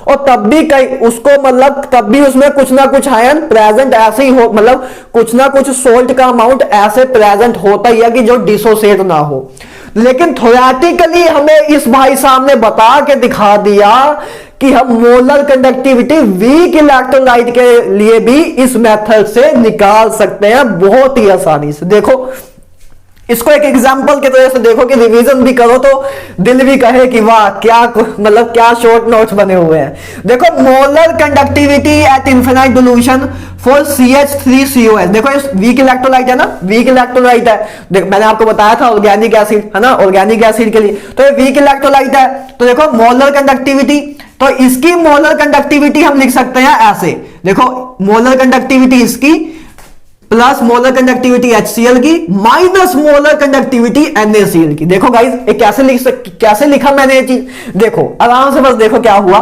और तब भी कहीं उसको मतलब तब भी उसमें कुछ ना कुछ आयन प्रेजेंट ऐसे ही हो, मतलब कुछ ना कुछ सोल्ट का अमाउंट ऐसे प्रेजेंट होता ही है कि जो डिसोसिएट ना हो। लेकिन थ्योरेटिकली हमें इस भाई साहब ने बता के दिखा दिया कि हम मोलर कंडक्टिविटी वीक इलेक्ट्रोलाइट के लिए भी इस मेथड से निकाल सकते हैं बहुत ही आसानी से। देखो इसको एक एग्जांपल के तरह से देखो कि रिवीजन भी करो तो दिल भी कहे कि वाह क्या मतलब क्या शॉर्ट नोट्स बने हुए हैं। देखो molar conductivity at infinite dilution for CH3COH, देखो इस वीक इलेक्ट्रोलाइट है ना, वीक इलेक्ट्रोलाइट है, मैंने आपको बताया था ऑर्गेनिक एसिड है ना, ऑर्गेनिक एसिड के लिए तो ये वीक इलेक्ट्रोलाइट है। तो देखो मोलर कंडक्टिविटी, तो इसकी मोलर कंडक्टिविटी हम लिख सकते हैं ऐसे, देखो मोलर कंडक्टिविटी इसकी प्लस मोलर कंडक्टिविटी HCl की माइनस मोलर कंडक्टिविटी NaCl की। देखो गाइस ये कैसे लिखा मैंने ये चीज, देखो आराम से बस देखो क्या हुआ।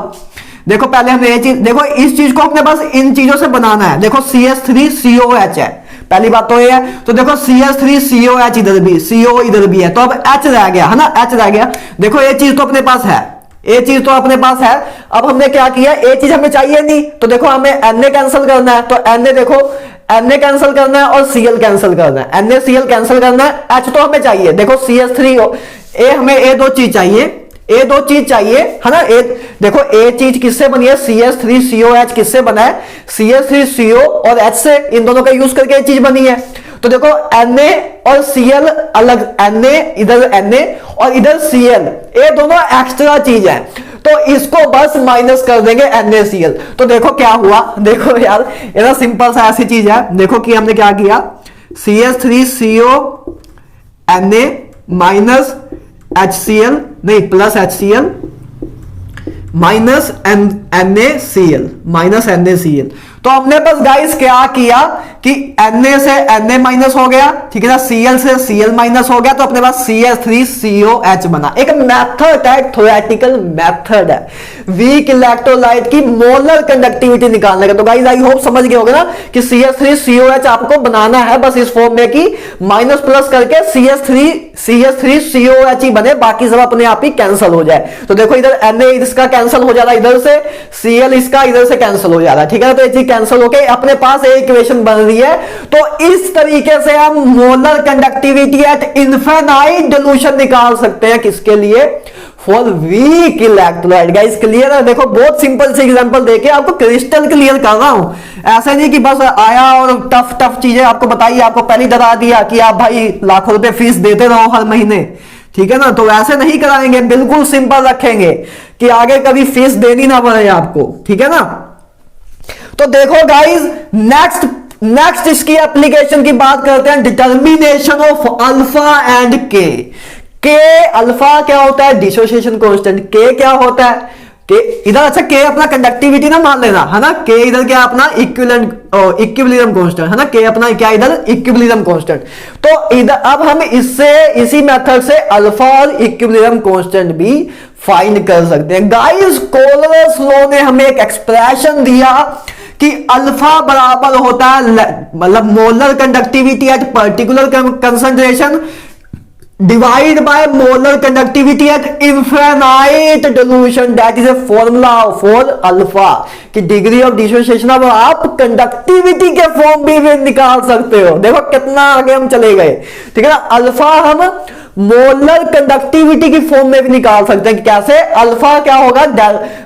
देखो पहले हमने ये चीज, देखो इस चीज को हमने बस इन चीजों से बनाना है। देखो CH3COH है, पहली बात तो ये है। तो देखो CH3COH इधर भी, CO इधर भी है, तो अब H रह गया है ना, H रह गया। देखो ये चीज तो अपने पास है, ये चीज तो अपने पास है। अब हमने क्या किया, ये चीज हमें चाहिए नहीं, तो देखो हमें Na कैंसिल करना है, तो Na देखो Na कैंसिल करना है और Cl कैंसिल करना है, NaCl कैंसिल करना है, H तो हमें चाहिए। देखो CH3 ए हमें ये दो चीज चाहिए, ये दो चीज चाहिए है ना। देखो ए चीज किससे बनी है, CH3COH किससे बना है, CH3CO और H से, इन दोनों का यूज करके ये चीज बनी है। तो देखो Na और Cl अलग, Na इधर Na और इधर Cl, ये दोनों एक्स्ट्रा चीज है। तो इसको बस माइनस कर देंगे NaCl। तो देखो क्या हुआ, देखो यार ये सिंपल सा ऐसी चीज है। देखो कि हमने क्या किया, CH3CO Na माइनस HCl नहीं प्लस HCl माइनस NaCl। तो हमने बस गाइस क्या किया कि Na से Na माइनस हो गया, ठीक है ना, Cl से Cl माइनस हो गया, तो अपने पास CH3COH बना। एक मेथड है, थ्योरेटिकल मेथड है वीक इलेक्ट्रोलाइट की मोलर कंडक्टिविटी निकालने का। तो गाइस आई होप समझ गए होगे ना कि CH3COH आपको बनाना है बस इस फॉर्म में कि माइनस प्लस करके CH3COH ही बने, बाकी सब अपने आप ही कैंसिल हो जाए। तो देखो इधर Na इसका कैंसिल हो जा रहा है, इधर से Cl इसका इधर से कैंसिल हो जा रहा है, ठीक है ना। तो ये चीज कैंसिल होके अपने पास एक इक्वेशन बन रही है। तो इस तरीके से हम molar conductivity at infinite dilution निकाल सकते हैं, किसके लिए, for weak electrolyte. Guys clear है, देखो बहुत सिंपल से एग्जांपल देके आपको क्रिस्टल क्लियर कर रहा हूं। ऐसा नहीं कि बस आया और टफ टफ चीजें आपको बताई, आपको पहले डरा दिया कि आप भाई लाखों रुपए फीस देते रहो हर महीने, ठीक है ना। तो ऐसे नहीं कराएंगे, बिल्कुल सिंपल रखेंगे कि आगे कभी फीस देनी ना पड़े आपको, ठीक है ना। तो देखो गाइस नेक्स्ट इसकी एप्लीकेशन की बात करते हैं, डिटर्मिनेशन ऑफ अल्फा एंड के अल्फा क्या होता है, डिसोसिएशन कांस्टेंट। के क्या होता है, के इधर, अच्छा के अपना कंडक्टिविटी ना मान लेना, है ना। के इधर क्या अपना इक्विलिब्रियम कांस्टेंट है ना, के अपना क्या इधर इक्विलिब्रियम कांस्टेंट। तो इधर अब हम इससे इसी मेथड से अल्फा और इक्विलिब्रियम कांस्टेंट भी फाइंड कर सकते हैं। गाइस कोलरस लॉ ने हमें एक एक्सप्रेशन दिया कि अल्फा बराबर होता है मतलब molar conductivity at particular concentration divide by molar conductivity at infinite dilution. That is a formula for alpha कि डिग्री ऑफ डिसोसिएशन। अब आप कंडक्टिविटी के फॉर्म भी निकाल सकते हो, देखो कितना आगे हम चले गए, ठीक है ना। अल्फा हम मोलर कंडक्टिविटी की फॉर्म में भी निकाल सकते हैं कि कैसे, अल्फा क्या होगा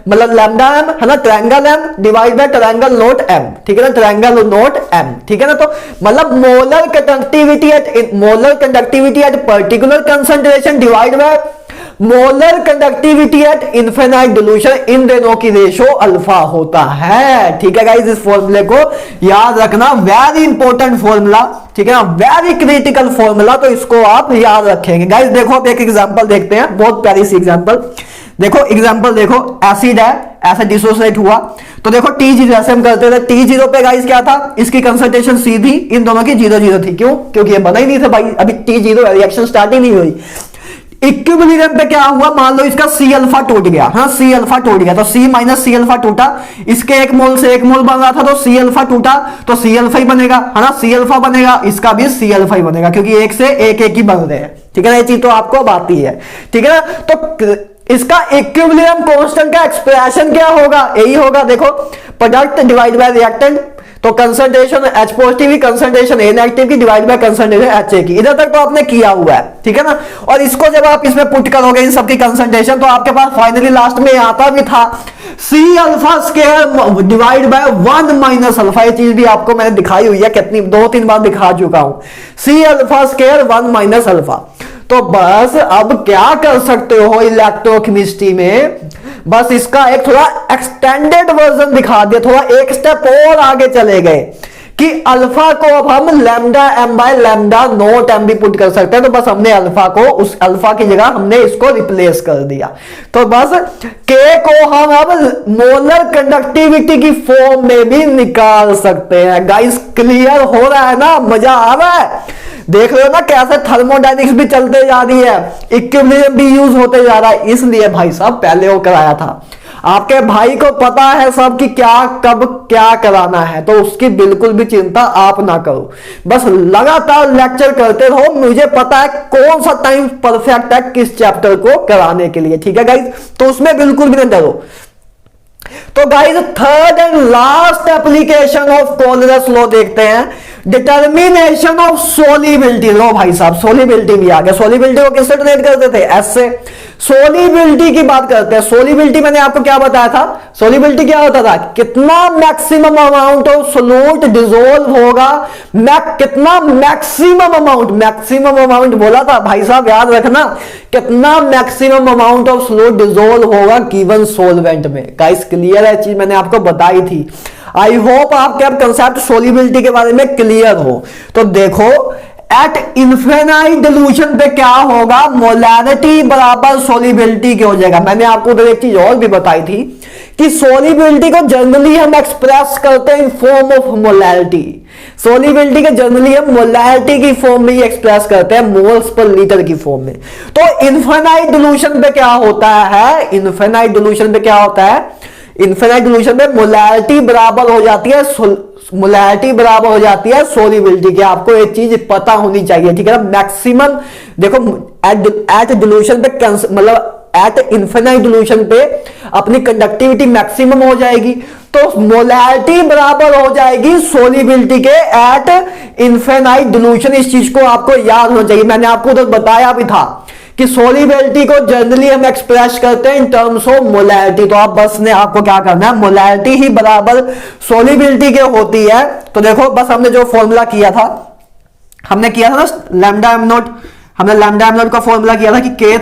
मतलब लैम्डा एम है ना, triangle M divide by triangle naught M, ठीक है ना, ट्रायंगल नोट एम, ठीक है ना। तो मतलब molar conductivity at particular concentration divide by molar conductivity at infinite dilution, इन दोनों की रेशो अल्फा होता है, ठीक है गाइस। इस फॉर्मूले को याद रखना, वेरी इंपॉर्टेंट फॉर्मूला, ठीक है ना, वेरी क्रिटिकल फॉर्मूला। तो इसको आप याद रखेंगे गाइस। देखो अब एक एग्जांपल देखते हैं, बहुत प्यारी सी एग्जांपल। देखो एग्जांपल देखो, एसिड है, ऐसा डिसोसिएट हुआ, तो देखो T0 जैसे हम करते थे, T0 पे गाइस क्या था, इसकी कंसंट्रेशन C थी, इन दोनों की 0-0 थी। क्यों, क्योंकि ये बना ही नहीं था भाई, अभी T0 रिएक्शन स्टार्ट ही नहीं हुई। इक्विलिब्रियम पे क्या हुआ, मान लो इसका C अल्फा टूट गया, हाँ C अल्फा टूट गया, तो C माइनस C अल्फा टूटा, इसके एक मोल से एक मोल बन रहा था, तो C अल्फा टूटा तो C अल्फा ही बनेगा, है ना, C अल्फा बनेगा, इसका भी C अल्फा ही बनेगा, क्योंकि एक से एक एक ही बन रहे हैं, ठीक है ना। ये चीज तो आपको अब आती है, ठीक है ना। तो इसका इक्विलिब्रियम कांस्टेंट का एक्सप्रेशन क्या होगा, यही होगा, देखो प्रोडक्ट डिवाइड बाय रिएक्टेंट, तो कंसंट्रेशन H पॉजिटिव की कंसंट्रेशन A नेगेटिव की डिवाइड बाय कंसंट्रेशन HA की, इधर तक तो आपने किया हुआ है, ठीक है ना। और इसको जब आप इसमें पुट करोगे इन सबकी कंसंट्रेशन, तो आपके पास फाइनली लास्ट में आता भी था C alpha square divide by 1 minus alpha. ये चीज भी आपको मैंने दिखाई हुई है, कितनी 2-3 बार दिखा चुका हूं, C alpha square 1 minus alpha. तो बस अब क्या कर सकते हो इलेक्ट्रोकेमिस्ट्री में, बस इसका एक थोड़ा एक्सटेंडेड वर्जन दिखा दिया, थोड़ा एक स्टेप और आगे चले गए कि अल्फा को अब हम lambda M by lambda naught M भी पुट कर सकते हैं। तो बस हमने अल्फा को, उस अल्फा की जगह हमने इसको रिप्लेस कर दिया। तो बस के को हम अब मोलर कंडक्टिविटी की फॉर्म में भी निकाल सकते हैं। गाइस क्लियर हो रहा है ना, मजा आ रहा है, देख रहे हो ना कैसे थर्मोडायनेमिक्स भी चलते जा रही है, इक्विलिब्रियम भी यूज होते जा रहा है। इसलिए भाई साहब पहले वो कराया था, आपके भाई को पता है सब कि क्या कब क्या कराना है, तो उसकी बिल्कुल भी चिंता आप ना करो, बस लगातार लेक्चर करते रहो। मुझे पता है कौन सा टाइम परफेक्ट है किस चैप्टर को कराने के लिए, ठीक है गाइज, तो उसमें बिल्कुल भी नहीं डरो। तो guys third and last application of Kohlrausch law देखते हैं, डिटर्मिनेशन ऑफ सोलिबिलिटी। लो भाई साहब सोलिबिलिटी भी आ गया। सोलिबिलिटी को किससे डिनोट करते थे, एस से। सोलिबिलिटी की बात करते हैं। सोलिबिलिटी मैंने आपको क्या बताया था, सोलिबिलिटी क्या होता था, कितना मैक्सिमम अमाउंट ऑफ सोलूट डिसोल्व होगा, कितना मैक्सिमम अमाउंट बोला था भाई साहब, याद रखना, कितना मैक्सिमम अमाउंट ऑफ सोलूट डिसोल्व होगा गिवन सॉल्वेंट में। गाइस क्लियर है, चीज मैंने आपको बताई थी। आई होप आपके अब कंसेप्ट सोलिबिलिटी के बारे में क्लियर हो। तो देखो एट इनफिनाइट डिल्यूशन पे क्या होगा, मोलैरिटी बराबर सोलिबिलिटी क्या हो जाएगा। मैंने आपको उधर एक चीज और भी बताई थी कि सोलिबिलिटी को जनरली हम एक्सप्रेस करते हैं in form of molarity. Solubility के जनरली हम मोलैरिटी की फॉर्म में ही एक्सप्रेस करते हैं, मोल्स पर लीटर की फॉर्म में। तो इनफिनाइट डिल्यूशन पे क्या होता है, इनफिनाइट डिल्यूशन पे क्या होता है, इनफिनाइट डिल्यूशन में मोलैरिटी बराबर हो जाती है, मोलैरिटी बराबर हो जाती है सोलिबिलिटी की। आपको एक चीज पता होनी चाहिए, ठीक है ना। मैक्सिमम देखो एट डिल्यूशन पे मतलब एट इनफिनाइट डिल्यूशन पे अपनी कंडक्टिविटी मैक्सिमम हो जाएगी, तो मोलैरिटी बराबर हो जाएगी सोलिबिलिटी के एट इनफिनाइट डिल्यूशन। इस चीज को आपको याद होना चाहिए। मैंने आपको उधर बताया भी था कि सोलिबिलिटी को जनरली हम एक्सप्रेस करते हैं इन टर्म्स ऑफ मोलैरिटी। तो आप बस ने आपको क्या करना है, मोलैरिटी ही बराबर सोलिबिलिटी के होती है। तो देखो बस हमने जो फॉर्मूला किया था, हमने किया था ना लैम्डा एम नॉट, हमने लैम्डा एम नॉट का फॉर्मूला किया था कि के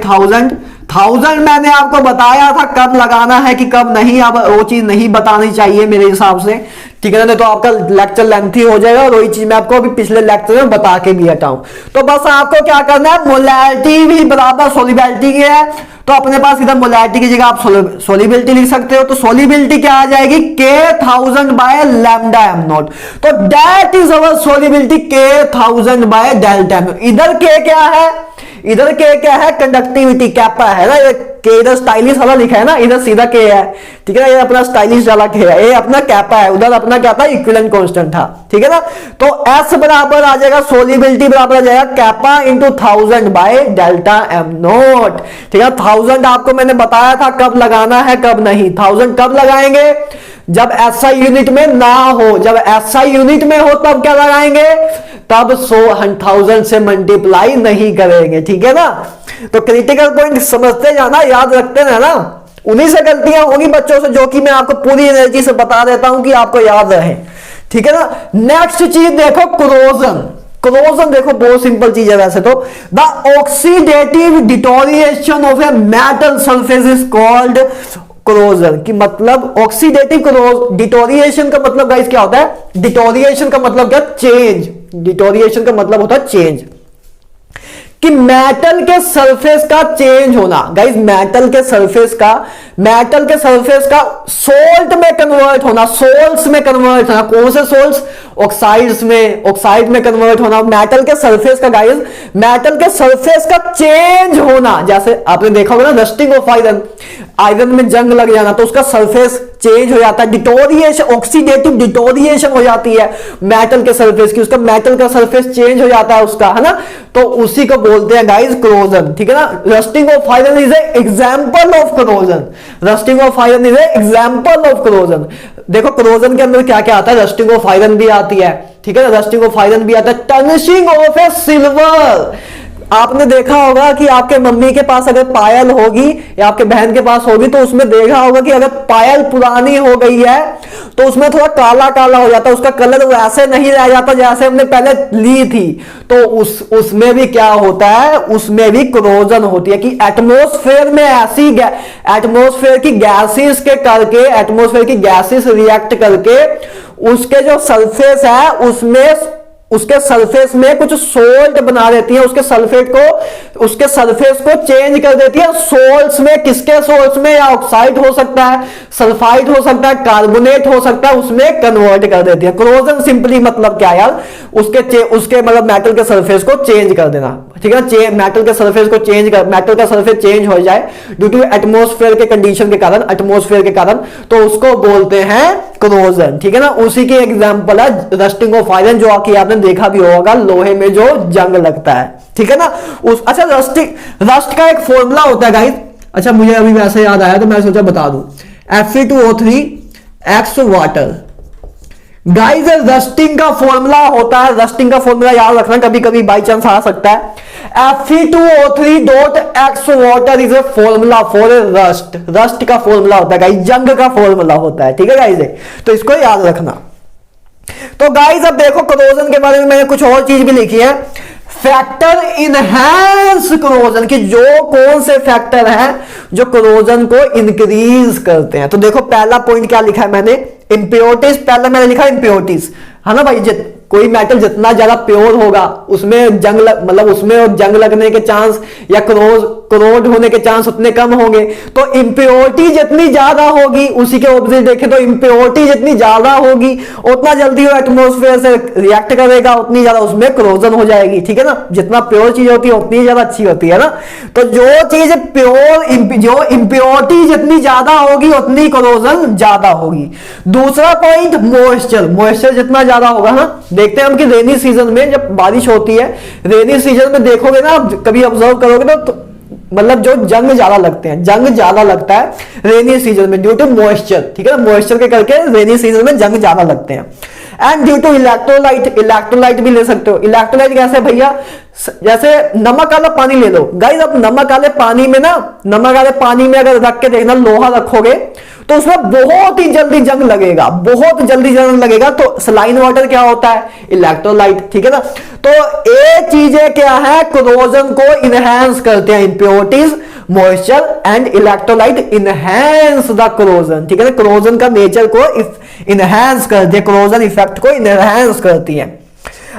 1000 मैंने आपको बताया था कब लगाना है कि कब नहीं। अब वो चीज नहीं बतानी चाहिए मेरे हिसाब से, ठीक है ना, तो आपका लेक्चर लेंथी हो जाएगा और वही चीज मैं आपको अभी पिछले लेक्चर में बता के भी हटा हूं। तो बस आपको क्या करना है, मोलैरिटी भी बराबर सोलिबिलिटी की है, तो अपने पास इधर मोलैरिटी की जगह आप सोलिबिलिटी लिख सकते हो। तो सोलिबिलिटी क्या आ जाएगी, के 1000 बाय लैम्डा एम नॉट। तो दैट इज अवर सोलिबिलिटी, के 1000 बाय डेल्टा एम। इधर के क्या है, इधर के क्या है, कंडक्टिविटी कैपा है ना, ये के इधर स्टाइलिश वाला लिखा है ना, इधर सीधा के है, ठीक है ना, ये अपना स्टाइलिश वाला के है, ये अपना कैपा है, उधर अपना क्या था, इक्विवेलेंट कांस्टेंट था, ठीक है ना। तो एस बराबर आ जाएगा, सोलिबिलिटी बराबर आ जाएगा kappa into 1000 by delta am not, ठीक है। 1000 आपको मैंने बताया था कब लगाना है कब नहीं। 1000 कब लगाएंगे, जब एसआई यूनिट में ना हो, जब एसआई यूनिट में हो तब क्या लगाएंगे, तब 1000 से मल्टीप्लाई नहीं करेंगे, ठीक है ना। तो क्रिटिकल पॉइंट समझते जाना, याद रखते रहना, उन्हीं से गलतियां होंगी बच्चों से, जो कि मैं आपको पूरी एनर्जी से बता देता हूं कि आपको याद रहे, ठीक है ना। नेक्स्ट चीज देखो, क्रोजन। क्रोजन देखो बहुत सिंपल चीज है वैसे तो, the oxidative deterioration of a metal surface is called corrosion. की मतलब ऑक्सीडेटिव डिटोरिएशन का मतलब गाइस क्या होता है, डिटोरिएशन का मतलब क्या, चेंज। डिटोरिएशन का मतलब होता है चेंज, कि मेटल के सरफेस का चेंज होना। गाइस मेटल के सरफेस का सोल्ट में कन्वर्ट होना, सोल्ट्स में कन्वर्ट होना। कौन से सोल्ट्स, ऑक्साइड्स में, ऑक्साइड में कन्वर्ट होना। मेटल के सरफेस का गाइस, मेटल के सरफेस का चेंज होना। जैसे आपने देखा होगा ना, रस्टिंग ऑफ आयरन, आयरन में जंग लग जाना तो उसका सरफेस चेंज हो जाता है, डिटोरिएशन, ऑक्सीडेटिव डिटोरिएशन हो जाती है मेटल के सरफेस की, उसका मेटल का सरफेस चेंज हो जाता है उसका, है ना। तो उसी को बोलते हैं गाइस क्रोजन, ठीक है ना। Rusting of iron is a example of corrosion, rusting of iron is a example of corrosion. देखो क्रोजन के अंदर क्या क्या आता है, रस्टिंग ऑफ आयरन भी आती है, ठीक है ना, रस्टिंग ऑफ आयरन भी आता है। टर्निशिंग ऑफ ए सिल्वर, आपने देखा होगा कि आपके मम्मी के पास अगर पायल होगी या आपके बहन के पास होगी तो उसमें देखा होगा कि अगर पायल पुरानी हो गई है तो उसमें थोड़ा काला काला हो जाता है, उसका कलर वैसे नहीं रह जाता जैसे हमने पहले ली थी। तो उसमें भी क्या होता है, उसमें भी क्रोजन होती है कि एटमॉस्फेयर में ऐसी एटमॉस्फेयर की गैसेस के करके, एटमॉस्फेयर की गैसेस रिएक्ट करके उसके जो सरफेस है उसमें, उसके सरफेस में कुछ सोल्ट बना देती है, उसके सरफेस को चेंज कर देती है सोल्ट्स में। किसके सोल्ट्स में, या ऑक्साइड हो सकता है, सल्फाइड हो सकता है, कार्बोनेट हो सकता है, उसमें कन्वर्ट कर देती है। क्रोजन सिंपली मतलब क्या यार, उसके मतलब मेटल के सरफेस को चेंज कर देना, ठीक है। मेटल के सरफेस को मेटल का सरफेस चेंज हो जाए ड्यू टू एटमॉस्फेयर के कंडीशन के कारण, एटमॉस्फेयर के कारण, तो उसको बोलते हैं क्रोजन, ठीक है ना। उसी की एग्जांपल है रस्टिंग ऑफ आयरन, जो कि आपने देखा भी होगा लोहे में जो जंग लगता है, ठीक है ना। अच्छा रस्ट का एक फॉर्मूला होता है गाइस, अच्छा मुझे अभी वैसे याद आया तो मैं सोचा बता दूं, Fe2O3 x water, guys rusting का फॉर्मूला होता है, रस्टिंग का फॉर्मूला याद रखना, कभी कभी बाई चांस आ सकता है। Fe2O3.x water is a formula for a rust. Rust का फॉर्मूला होता है गाइस, जंग का फॉर्मूला होता है, ठीक है गाइस, तो इसको याद रखना। तो गाइस अब देखो कोरोजन के बारे में मैंने कुछ और चीज भी लिखी है। फैक्टर इनहैंस कोरोजन, की जो कौन से फैक्टर हैं जो कोरोजन को इंक्रीज करते हैं। तो देखो पहला पॉइंट क्या लिखा है मैंने, इम्प्योरिटीज। पहला मैंने लिखा इम्प्योरिटीज, है ना भाई। कोई मेटल जितना ज्यादा प्योर होगा उसमें जंग मतलब उसमें जंग लगने के चांस या क्रोड होने के चांस उतने कम होंगे। तो इम्प्योरिटी जितनी ज्यादा होगी, उसी के ऑपोजिट देखें तो इम्प्योरिटी जितनी ज्यादा होगी उतना जल्दी वो एटमोस्फेयर से रिएक्ट करेगा, उतनी ज्यादा उसमें क्रोजन हो जाएगी, ठीक है ना। जितना प्योर चीज होती है उतनी ज्यादा अच्छी होती है ना। तो जो चीज प्योर, जो इम्प्योरिटी जितनी ज्यादा होगी उतनी क्रोजन ज्यादा होगी। दूसरा पॉइंट मॉइस्चर, मॉइस्चर जितना ज्यादा होगा ना, देखते हैं हम कि रेनी सीजन में जब बारिश होती है, रेनी सीजन में देखोगे ना, कभी ऑब्जर्व करोगे ना, तो मतलब जो जंग ज्यादा लगते हैं, जंग ज्यादा लगता है रेनी सीजन में ड्यू टू मॉइस्चर, ठीक है ना। मॉइस्चर के करके रेनी सीजन में जंग ज्यादा लगते हैं। And due to electrolyte, electrolyte भी ले सकते हो। इलेक्ट्रोलाइट कैसे भैया, जैसे नमक वाला पानी ले लो गाइस। अब नमक वाले पानी में ना, नमक वाले पानी में अगर रख के देखना, लोहा रखोगे तो उसमें बहुत ही जल्दी जंग लगेगा, बहुत जल्दी जंग लगेगा। तो सलाइन वाटर क्या होता है, इलेक्ट्रोलाइट, ठीक है ना। तो ये चीजें क्या है, कोरोजन को इनहेंस करते हैं। Impurities, moisture and electrolyte enhance the corrosion, ठीक है ना। कोरोजन का नेचर को इनहेंस करती है, कोरोजन इफेक्ट को इनहेंस करती है।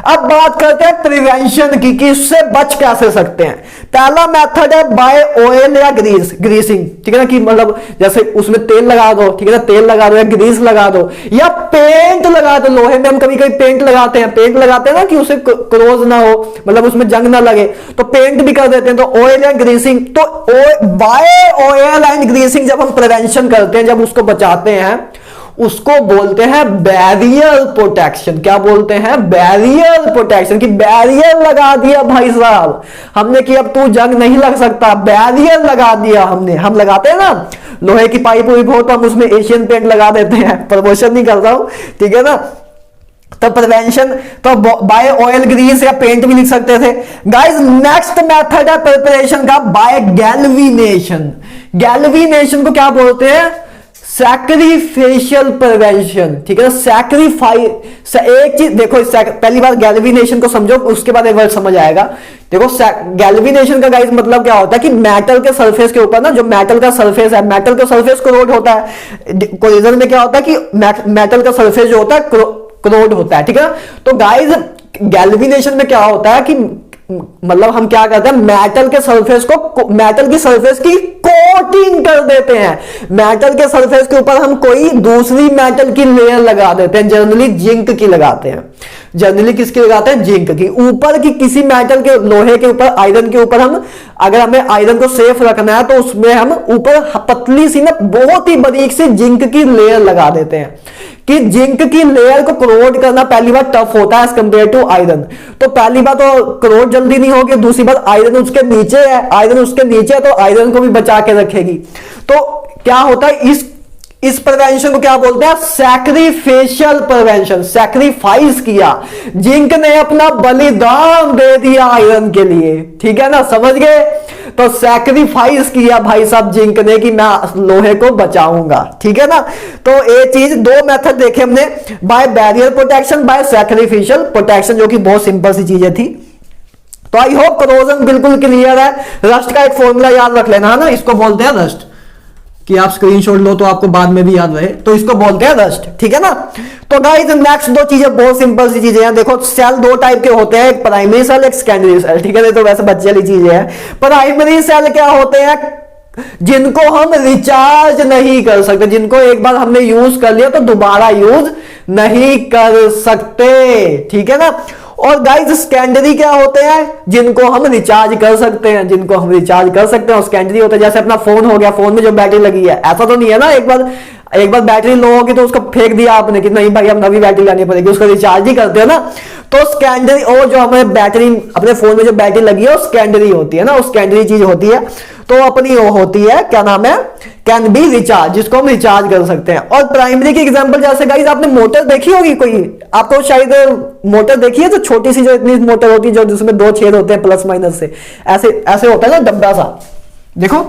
अब बात करते हैं प्रिवेंशन की, कि इससे बच कैसे सकते हैं। पहला मेथड है बाय ऑयल या ग्रीस, ग्रीसिंग, ठीक है ना। कि मतलब जैसे उसमें तेल लगा दो, ठीक है ना, तेल लगा दो या ग्रीस लगा दो या पेंट लगा दो। लोहे में हम कभी कभी पेंट लगाते हैं, पेंट लगाते हैं ना कि उसे क्रोज ना हो, मतलब उसमें जंग ना लगे, तो पेंट भी कर देते हैं। तो ऑयल या ग्रीसिंग, तो बाय ऑयल एंड ग्रीसिंग जब हम प्रिवेंशन करते हैं, जब उसको बचाते हैं, उसको बोलते हैं बैरियर प्रोटेक्शन। क्या बोलते हैं, बैरियर प्रोटेक्शन। कि बैरियर लगा दिया भाई साहब हमने, कि अब तू जंग नहीं लग सकता, बैरियर लगा दिया हमने। हम लगाते हैं ना लोहे की पाइप हुई हो तो हम उसमें एशियन पेंट लगा देते हैं, प्रमोशन नहीं कर रहा हूं, ठीक है ना। तो प्रिवेंशन, तो बाय ऑयल ग्रीस या पेंट भी लिख सकते थे गाइस। नेक्स्ट मेथड है प्रिपरेशन का बाय गैल्विनेशन। गैल्विनेशन को क्या बोलते हैं, सैक्रिफिशियल प्रिवेंशन, ठीक है ना। सैक्रिफाइस, एक चीज देखो, पहली बार गैल्विनेशन को समझो, उसके बाद एक वर्ड समझ आएगा। देखो गैल्विनेशन का गाइस मतलब क्या होता है, कि मेटल के सरफेस के ऊपर ना, जो मेटल का सरफेस है, मेटल का सरफेस कोरोड होता है। कोलिजन में क्या होता है कि मेटल का सरफेस जो होता है कोरोड होता है, ठीक है ना। तो गाइस गैल्विनेशन में क्या होता है कि मतलब हम क्या करते हैं, मेटल के सरफेस को, मेटल की सरफेस की कोटिंग कर देते हैं। मेटल के सरफेस के ऊपर हम कोई दूसरी मेटल की लेयर लगा देते हैं, जनरली जिंक की लगाते हैं। जनरली किसकी लगाते हैं, जिंक की। ऊपर की किसी मेटल के, लोहे के ऊपर, आयरन के ऊपर हम, अगर हमें आयरन को सेफ रखना है तो उसमें हम ऊपर पतली सी ना, बहुत ही बारीक सी जिंक की लेयर लगा देते हैं। कि जिंक की लेयर को क्रोड करना पहली बार टफ होता है एज कंपेयर टू आयरन। तो पहली बार तो क्रोड जल्दी नहीं होगी, दूसरी बार आयरन उसके नीचे है, आयरन उसके नीचे है, तो आयरन को भी बचा के रखेगी। तो क्या होता है, इस प्रिवेंशन को क्या बोलते हैं, सैक्रिफिशियल प्रिवेंशन। सैक्रिफाइस किया, जिंक ने अपना बलिदान दे दिया आयरन के लिए, ठीक है ना, समझ गए। तो सैक्रिफाइस किया भाई साहब जिंक ने, कि मैं लोहे को बचाऊंगा, ठीक है ना। तो ये चीज, दो मेथड देखे हमने, by barrier protection, by sacrificial protection, जो कि बहुत सिंपल सी चीजें थी। तो आई होप कोरोजन बिल्कुल क्लियर है। रस्ट का एक फॉर्मूला याद रख लेना, है ना, इसको बोलते हैं रस्ट, कि आप स्क्रीनशॉट लो तो आपको बाद में भी याद रहे। तो इसको बोलते हैं रस्ट, ठीक है ना। तो गाइस नेक्स्ट दो चीजें बहुत सिंपल सी चीजें हैं। देखो सेल दो टाइप के होते हैं, एक प्राइमरी सेल, एक सेकेंडरी सेल, ठीक है। तो वैसे बच्चे वाली चीजें हैं। प्राइमरी सेल क्या होते हैं, जिनको हम रिचार्ज नहीं कर सकते, जिनको एक बार हमने यूज कर लिया तो दोबारा यूज नहीं कर सकते, ठीक है ना। और गाइस सेकेंडरी क्या होते हैं, जिनको हम रिचार्ज कर सकते हैं, जिनको हम रिचार्ज कर सकते हैं, और सेकेंडरी होता है जैसे अपना फोन हो गया, फोन में जो बैटरी लगी है, ऐसा तो नहीं है ना एक बार बैटरी लो होगी तो उसको फेंक दिया आपने कि नहीं भाई अब नवी बैटरी लानी पड़ेगी, उसको रिचार्ज ही करते हो ना। तो सेकेंडरी, और जो हमें बैटरी, अपने फोन में जो बैटरी लगी है वो सेकेंडरी होती है ना, वो सेकेंडरी चीज होती है। तो अपनी वो होती है, क्या नाम है, कैन बी रिचार्ज, जिसको हम रिचार्ज कर सकते हैं। और प्राइमरी की एग्जांपल जैसे गाइस आपने मोटर देखी होगी, कोई आपको शायद मोटर देखी है, तो छोटी सी जो इतनी मोटर होती है जो जिसमें 2 छेद होते हैं प्लस माइनस से, ऐसे ऐसे होता है ना डब्बा सा, देखो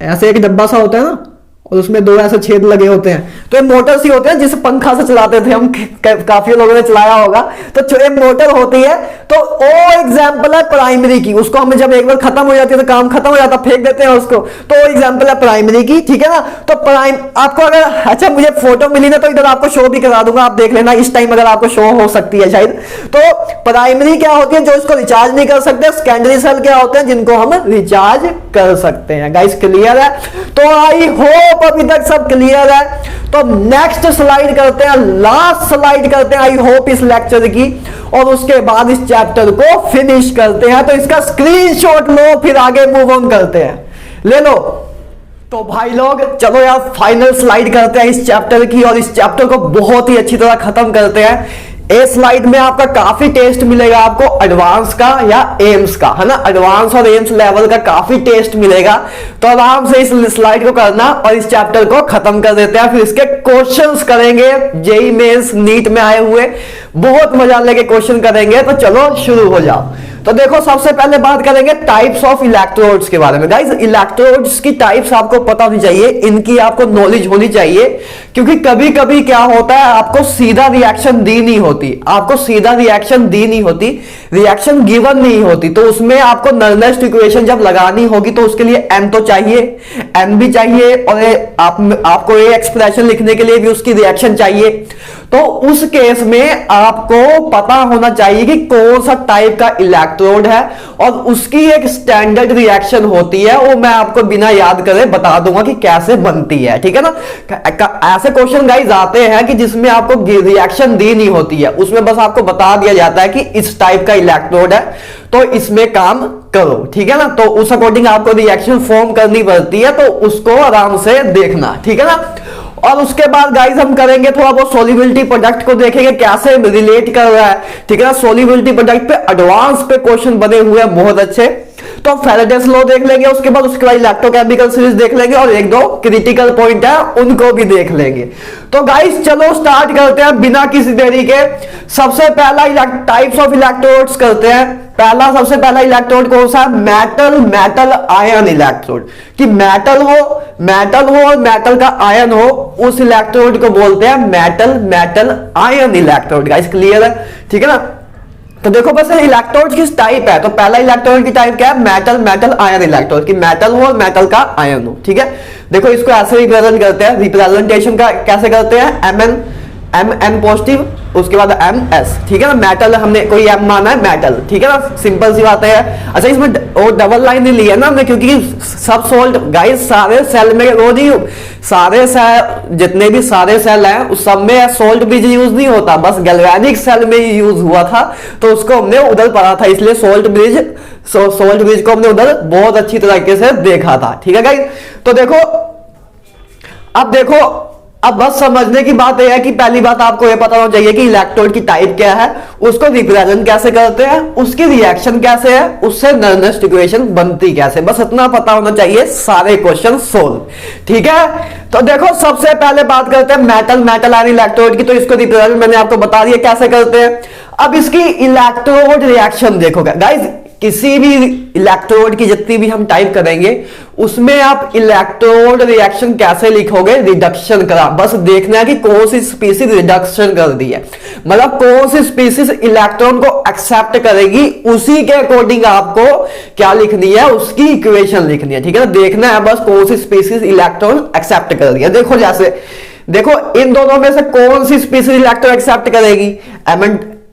ऐसे एक डब्बा सा होता है ना, और उसमें 2 ऐसे छेद लगे होते हैं, तो ये मोटर सी होते हैं जिसे पंखा से चलाते थे हम, काफी लोगों ने चलाया होगा। तो ये मोटर होती है, तो वो एग्जांपल है प्राइमरी की। उसको हमें जब एक बार खत्म हो जाती है तो काम खत्म हो जाता, फेंक देते हैं उसको, तो एग्जांपल है प्राइमरी की, ठीक है ना। तो आपको अगर अच्छा मुझे फोटो मिली ना तो इधर आपको शो भी करा दूंगा, आप देख लेना इस टाइम अगर आपको शो हो सकती है शायद। तो प्राइमरी क्या होती है, जो इसको रिचार्ज नहीं कर सकते। सेकेंडरी सेल क्या होते हैं, जिनको हम रिचार्ज कर सकते हैं। गाइस क्लियर है? तो आई होप अभी तक सब क्लियर है। तो नेक्स्ट स्लाइड करते हैं, लास्ट स्लाइड करते हैं आई होप इस लेक्चर की, और उसके बाद इस चैप्टर को फिनिश करते हैं। तो इसका स्क्रीनशॉट लो, फिर आगे मूव ऑन करते हैं, ले लो। तो भाई लोग चलो यार फाइनल स्लाइड करते हैं इस चैप्टर की, और इस चैप्टर को बहुत ही अच्छी तरह खत्म करते हैं। ए स्लाइड में आपका काफी टेस्ट मिलेगा आपको एडवांस का या एम्स का, है ना, एडवांस और एम्स लेवल का काफी टेस्ट मिलेगा। तो आराम से इस स्लाइड को करना और इस चैप्टर को खत्म कर देते हैं। फिर इसके क्वेश्चंस करेंगे, जेई मेंस नीट में आए हुए बहुत मजा लेके क्वेश्चन करेंगे। तो चलो शुरू हो जाओ। तो देखो सबसे पहले बात करेंगे टाइप्स ऑफ इलेक्ट्रोड्स के बारे में। गाइस इलेक्ट्रोड्स की टाइप्स आपको पता होनी चाहिए, इनकी आपको नॉलेज होनी चाहिए, क्योंकि कभी कभी क्या होता है आपको सीधा रिएक्शन दी नहीं होती, आपको सीधा रिएक्शन दी नहीं होती, रिएक्शन गिवन नहीं होती, तो उसमें आपको नर्नेस्ट इक्वेशन जब लगानी होगी तो उसके लिए एन तो चाहिए, एन भी चाहिए, और आपको ये एक्सप्रेशन लिखने के लिए भी उसकी रिएक्शन चाहिए। तो उस केस में आपको पता होना चाहिए कि कौन सा टाइप का इलेक्ट्रोड है, और उसकी एक स्टैंडर्ड रिएक्शन होती है, वो मैं आपको बिना याद करे बता दूंगा कि कैसे बनती है, ठीक है ना। ऐसे क्वेश्चन गाइस आते हैं कि जिसमें आपको रिएक्शन दी नहीं होती है, उसमें बस आपको बता दिया जाता है कि इस टाइप का इलेक्ट्रोड है तो इसमें काम करो, ठीक है ना। तो उस अकॉर्डिंग आपको रिएक्शन फॉर्म करनी पड़ती है, तो उसको आराम से देखना, ठीक है ना। और उसके बाद गाइस हम करेंगे थोड़ा बहुत सोल्युबिलिटी प्रोडक्ट को देखेंगे कैसे रिलेट कर रहा है, ठीक है ना। सोल्युबिलिटी प्रोडक्ट पे एडवांस पे क्वेश्चन बने हुए हैं बहुत अच्छे। तो फेरेडेस लॉ देख लेंगे, उसके बाद इलेक्ट्रोकेमिकल सीरीज देख लेंगे, और 1-2 क्रिटिकल पॉइंट है उनको भी देख लेंगे। तो गाइस चलो स्टार्ट करते हैं बिना किसी देरी के। सबसे पहला टाइप्स ऑफ इलेक्ट्रोड्स करते हैं। सबसे पहला इलेक्ट्रोड कौन सा है, मेटल आयन इलेक्ट्रोड। कि मेटल हो और मेटल का आयन हो, उस इलेक्ट्रोड को बोलते हैं metal ion electrode. Guys clear है, ठीक है ना। तो देखो बस इलेक्ट्रोड किस टाइप है, तो पहला इलेक्ट्रोड की टाइप क्या है, मेटल आयन इलेक्ट्रोड, कि मेटल हो और मेटल का आयन हो, ठीक है। देखो इसको ऐसे रिप्रेजेंट करते हैं, रिप्रेजेंटेशन का कैसे करते हैं, Mn पॉजिटिव, उसके बाद Ms, ठीक है ना। मेटल हमने कोई M माना है मेटल, ठीक है ना, सिंपल सी बात है। अच्छा इसमें वो डबल लाइन नहीं ली है ना हमने, क्योंकि सब सोल्ट गाइस सारे सेल में वो नहीं, सारे सेल जितने भी सारे सेल हैं उस सब में सोल्ट ब्रिज यूज नहीं होता, बस गैल्वेनिक सेल में यूज हुआ था, तो उसको हमने उधर पढ़ा था, इसलिए सोल्ट ब्रिज को हमने उधर बहुत अच्छी तरीके से देखा था, ठीक है गाइस। तो अब बस समझने की बात यह है कि पहली बात आपको यह पता होना चाहिए कि इलेक्ट्रोड की टाइप क्या है, उसको रिप्रेजेंट कैसे करते हैं, उसकी रिएक्शन कैसे है, उससे नर्नेस्ट इक्वेशन बनती कैसे, बस इतना पता होना चाहिए, सारे क्वेश्चन सोल्व, ठीक है। तो देखो सबसे पहले बात करते हैं मेटल आयन इलेक्ट्रोड की। तो इसको रिप्रेजेंट मैंने आपको बता दिया कैसे करते हैं। अब इसकी इलेक्ट्रोड रिएक्शन देखो गाइस, किसी भी इलेक्ट्रोड की जितनी भी हम टाइप करेंगे उसमें आप इलेक्ट्रोड रिएक्शन कैसे लिखोगे, रिडक्शन करा, बस देखना है कि कौन सी स्पीसीज रिडक्शन कर दी है, मतलब कौन सी स्पीसीज इलेक्ट्रॉन को एक्सेप्ट करेगी, उसी के अकॉर्डिंग आपको क्या लिखनी है, उसकी इक्वेशन लिखनी है, ठीक है ना। देखना है बस कौन सी स्पीसीज इलेक्ट्रॉन एक्सेप्ट कर रही है। देखो इन दोनों में से कौन सी स्पीसीज इलेक्ट्रॉन एक्सेप्ट करेगी,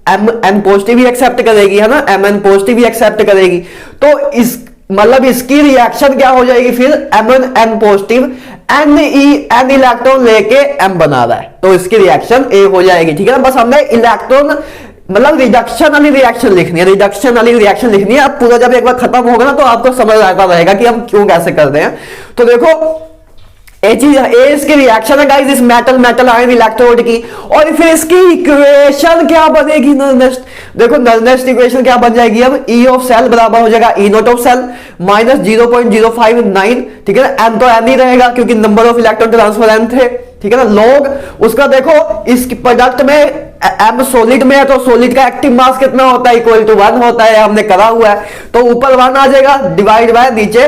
एन पॉजिटिव ही एक्सेप्ट करेगी, है ना, Mn पॉजिटिव ही एक्सेप्ट करेगी। तो इस मतलब इसकी रिएक्शन क्या हो जाएगी फिर, Mn पॉजिटिव एन इलेक्ट्रॉन लेके M बना रहा है, तो इसकी रिएक्शन A हो जाएगी, ठीक है ना। बस हमने इलेक्ट्रॉन मतलब रिडक्शन वाली रिएक्शन लिखनी है, अब पूरा जब एक बार खत्म होगा ना तो आपको समझ आता रहेगा कि हम क्यों कैसे कर रहे हैं। तो देखो इसकी रिएक्शन है गाइस इस मेटल मेटल आयन इलेक्ट्रोड की। और फिर इसकी इक्वेशन क्या बनेगी नर्नेस्ट, देखो नर्नेस्ट इक्वेशन क्या बन जाएगी अब, ई ऑफ सेल बराबर हो जाएगा ई नॉट ऑफ सेल माइनस 0.059, ठीक है ना, एन तो एन ही रहेगा क्योंकि number of electron transfer N थे, ठीक है ना, लॉग उसका देखो इस प्रोडक्ट में एम सॉलिड में है तो सॉलिड का एक्टिव मास कितना होता है, इक्वल टू 1 होता है, हमने करा हुआ है, तो ऊपर 1 आ जाएगा डिवाइड बाय नीचे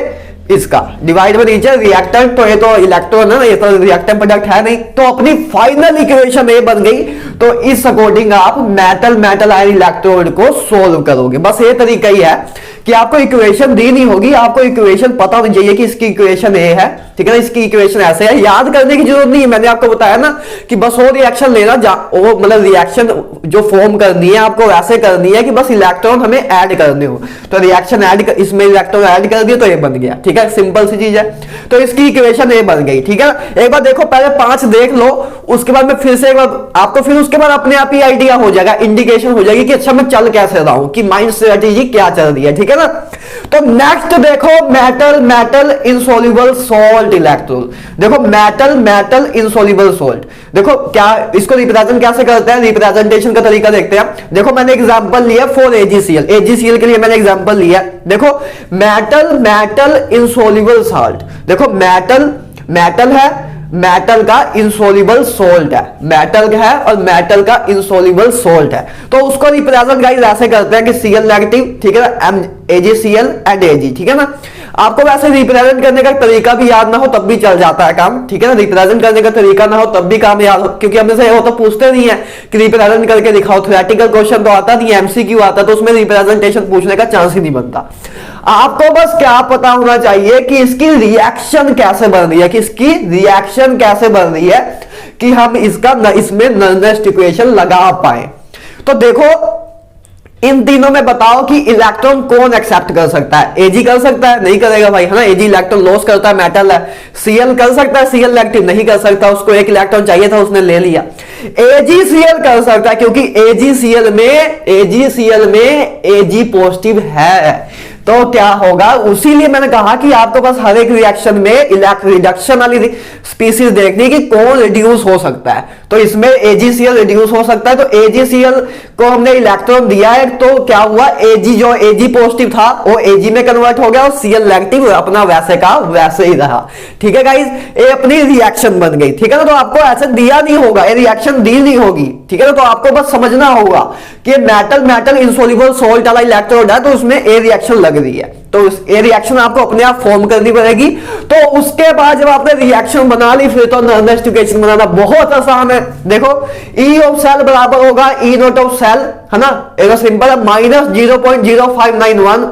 इसका डिवाइड बाय नीचे रिएक्टेंट, तो ये तो इलेक्ट्रॉन है ना, ये तो रिएक्टेंट प्रोडक्ट है नहीं, तो अपनी फाइनल इक्वेशन ये बन गई। तो इस अकॉर्डिंग आप मेटल मेटल आयन इलेक्ट्रोड को सोल्व करोगे, बस ये तरीका ही है कि आपको इक्वेशन दी नहीं होगी, आपको इक्वेशन पता होनी चाहिए कि इसकी इक्वेशन ए है, ठीक है ना, इसकी इक्वेशन ऐसे है, याद करने की जरूरत नहीं है, मैंने आपको बताया ना कि बस वो रिएक्शन लेना, वो मतलब रिएक्शन जो फॉर्म करनी है आपको वैसे करनी है कि बस इलेक्ट्रॉन हमें ऐड करने हो, तो रिएक्शन ऐड इसमें इलेक्ट्रॉन ऐड कर दिए तो ये बन गया, ठीक है, सिंपल सी चीज है। तो इसकी इक्वेशन ये बन गई, ठीक है ना। एक बार देखो पहले 5 देख लो, उसके बाद में फिर से एक बार आपको फिर उसके बाद अपने आप ही आइडिया हो जाएगा, इंडिकेशन हो जाएगी कि अच्छा मैं चल कैसे रहा हूं, कि माइंड स्ट्रेटेजी क्या चल रही है, ठीक है ना। तो नेक्स्ट देखो metal metal insoluble salt electrode, देखो मेटल मेटल इनसॉल्युबल सॉल्ट, देखो क्या इसको रिप्रेजेंट कैसे करते हैं, रिप्रेजेंटेशन का तरीका देखते हैं। देखो मैंने एग्जांपल लिया फॉर एजीसीएल, एजीसीएल के लिए मैंने एग्जांपल लिया, देखो मेटल मेटल इनसॉल्युबल सॉल्ट, देखो मेटल मेटल है, मेटल का इंसोल्युबल सोल्ट है, मेटल है और मेटल का इंसोल्युबल सोल्ट है, तो उसको रिप्रेजेंट गाइस ऐसे करते हैं कि Cl नेगेटिव, ठीक है ना, AgCl एंड Ag, ठीक है ना। आपको वैसे रिप्रेजेंट करने का तरीका भी याद ना हो तब भी चल जाता है काम, ठीक है ना, रिप्रेजेंट करने का तरीका ना हो तब भी काम याद हो, क्योंकि हमने से वो तो पूछते नहीं है कि रिप्रेजेंट करके दिखाओ, थ्योरेटिकल क्वेश्चन तो आता नहीं, एमसीक्यू आता, तो उसमें रिप्रेजेंटेशन पूछने का चांस ही नहीं बनता। आपको बस क्या पता होना चाहिए कि इसकी रिएक्शन कैसे बन रही है, कि इसकी रिएक्शन कैसे बन रही है, कि हम इसका इसमें नर्नेस्ट इक्वेशन लगा पाए। तो देखो इन तीनों में बताओ कि इलेक्ट्रॉन कौन एक्सेप्ट कर सकता है, एजी कर सकता है, नहीं करेगा भाई, है ना, एजी इलेक्ट्रॉन लॉस करता है, मेटल है। सीएल कर सकता है, सीएल नेगेटिव नहीं कर सकता, उसको एक इलेक्ट्रॉन चाहिए था उसने ले लिया। एजीसीएल कर सकता है क्योंकि एजीसीएल में एजी पॉजिटिव है, तो क्या होगा, उसीलिए मैंने कहा कि आपको बस हर एक रिएक्शन में रिडक्शन वाली स्पीसीज देखनी कि कौन रिड्यूस हो सकता है, तो इसमें एजीसीएल रिड्यूस हो सकता है, तो एजीसीएल को हमने इलेक्ट्रॉन दिया है, तो क्या हुआ, एजी जो एजी पॉजिटिव था वो एजी में कन्वर्ट हो गया और सीएल नेगेटिव अपना वैसे का वैसे ही रहा, ठीक है गाइस, ये अपनी रिएक्शन बन गई, ठीक है ना। तो आपको ऐसे दिया नहीं होगा, ये रिएक्शन दी नहीं होगी, ठीक है ना, तो आपको बस समझना होगा कि मेटल मेटल इनसॉल्युबल सॉल्ट वाला इलेक्ट्रोड है, तो उसमें ए रिएक्शन लग रही है, तो ये रिएक्शन आपको अपने आप फॉर्म करनी पड़ेगी। तो उसके बाद जब आपने रिएक्शन बना ली फिर तो नर्नेस्ट इक्वेशन बनाना बहुत आसान है। देखो ई ऑफ सेल बराबर होगा ई नॉट ऑफ सेल, है ना, एक सिंपल है, माइनस 0.0591।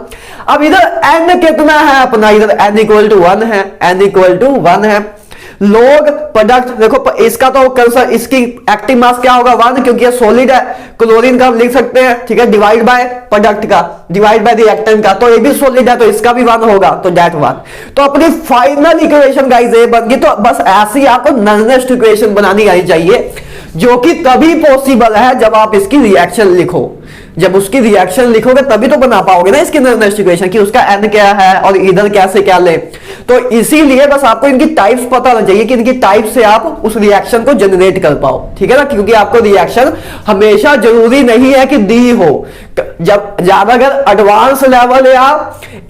अब इधर एन कितना है अपना, इधर एन इक्वल टू 1 है, एन इक्वल टू 1 है। लॉग प्रोडक्ट देखो इसका तो कंसर इसकी एक्टिव मास क्या होगा 1, क्योंकि ये सॉलिड है, क्लोरीन का हम लिख सकते हैं, ठीक है, डिवाइड बाय प्रोडक्ट का, डिवाइड बाय रिएक्टेंट का, तो ये भी सॉलिड है तो इसका भी 1 होगा, तो दैट 1। तो अपनी फाइनल इक्वेशन गाइस ये बन गई। तो बस ऐसी आपको नर्नेस्ट इक्वेशन बनानी आनी चाहिए, जो कि तभी पॉसिबल है जब आप इसकी रिएक्शन लिखो, जब उसकी रिएक्शन लिखोगे तभी तो बना पाओगे ना इसकी नर्नेस्ट इक्वेशन, कि उसका एन क्या है और इधर कैसे क्या ले। तो इसीलिए बस आपको इनकी टाइप्स पता होना चाहिए कि इनकी टाइप से आप उस रिएक्शन को जनरेट कर पाओ, ठीक है ना, क्योंकि आपको रिएक्शन हमेशा जरूरी नहीं है कि दी हो, जब ज्यादा अगर एडवांस लेवल या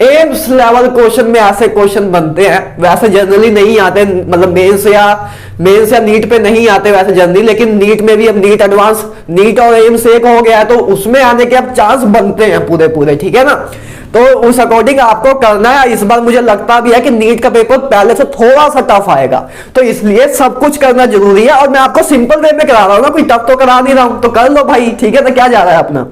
एम्स लेवल क्वेश्चन में ऐसे क्वेश्चन बनते हैं, वैसे जनरली नहीं आते, मतलब मेंस या नीट पे नहीं आते वैसे जनरली, लेकिन नीट में भी अब नीट एडवांस, नीट और एम्स एक हो गया है, तो उसमें आने के अब चांस बनते हैं पूरे पूरे, ठीक है ना। तो उस अकॉर्डिंग आपको करना है। इस बार मुझे लगता भी है कि नीट का पेपर पहले से थोड़ा सा टफ आएगा, तो इसलिए सब कुछ करना जरूरी है, और मैं आपको सिंपल वे में करा रहा हूं ना, कोई टफ तो करा नहीं रहा हूं, तो कर लो भाई, ठीक है। तो क्या जा रहा है अपना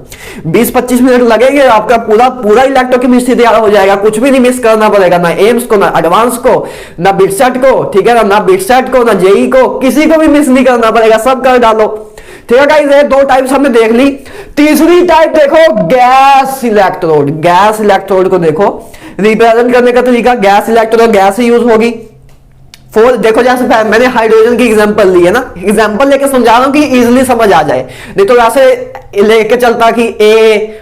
20-25 मिनट लगेंगे, आपका पूरा इलेक्ट्रोकेमिस्ट्री तैयार हो जाएगा, कुछ भी नहीं मिस करना पड़ेगा, ना एम्स को, ना एडवांस को, ना बिटसेट को, ठीक है ना बिटसेट को, ना जेई को, किसी को भी मिस नहीं करना पड़ेगा, सब कर डालो, ठीक है गाइस। ये 2 टाइप्स हमने देख ली। तीसरी टाइप देखो गैस इलेक्ट्रोड, गैस इलेक्ट्रोड को देखो रिप्रेजेंट करने का तरीका, गैस इलेक्ट्रोड गैस ही यूज होगी। देखो जैसे मैंने हाइड्रोजन की एग्जांपल ली है ना, एग्जांपल लेके समझा रहा हूं कि इजीली समझ आ जाए, नहीं तो वैसे लेके चलता कि ए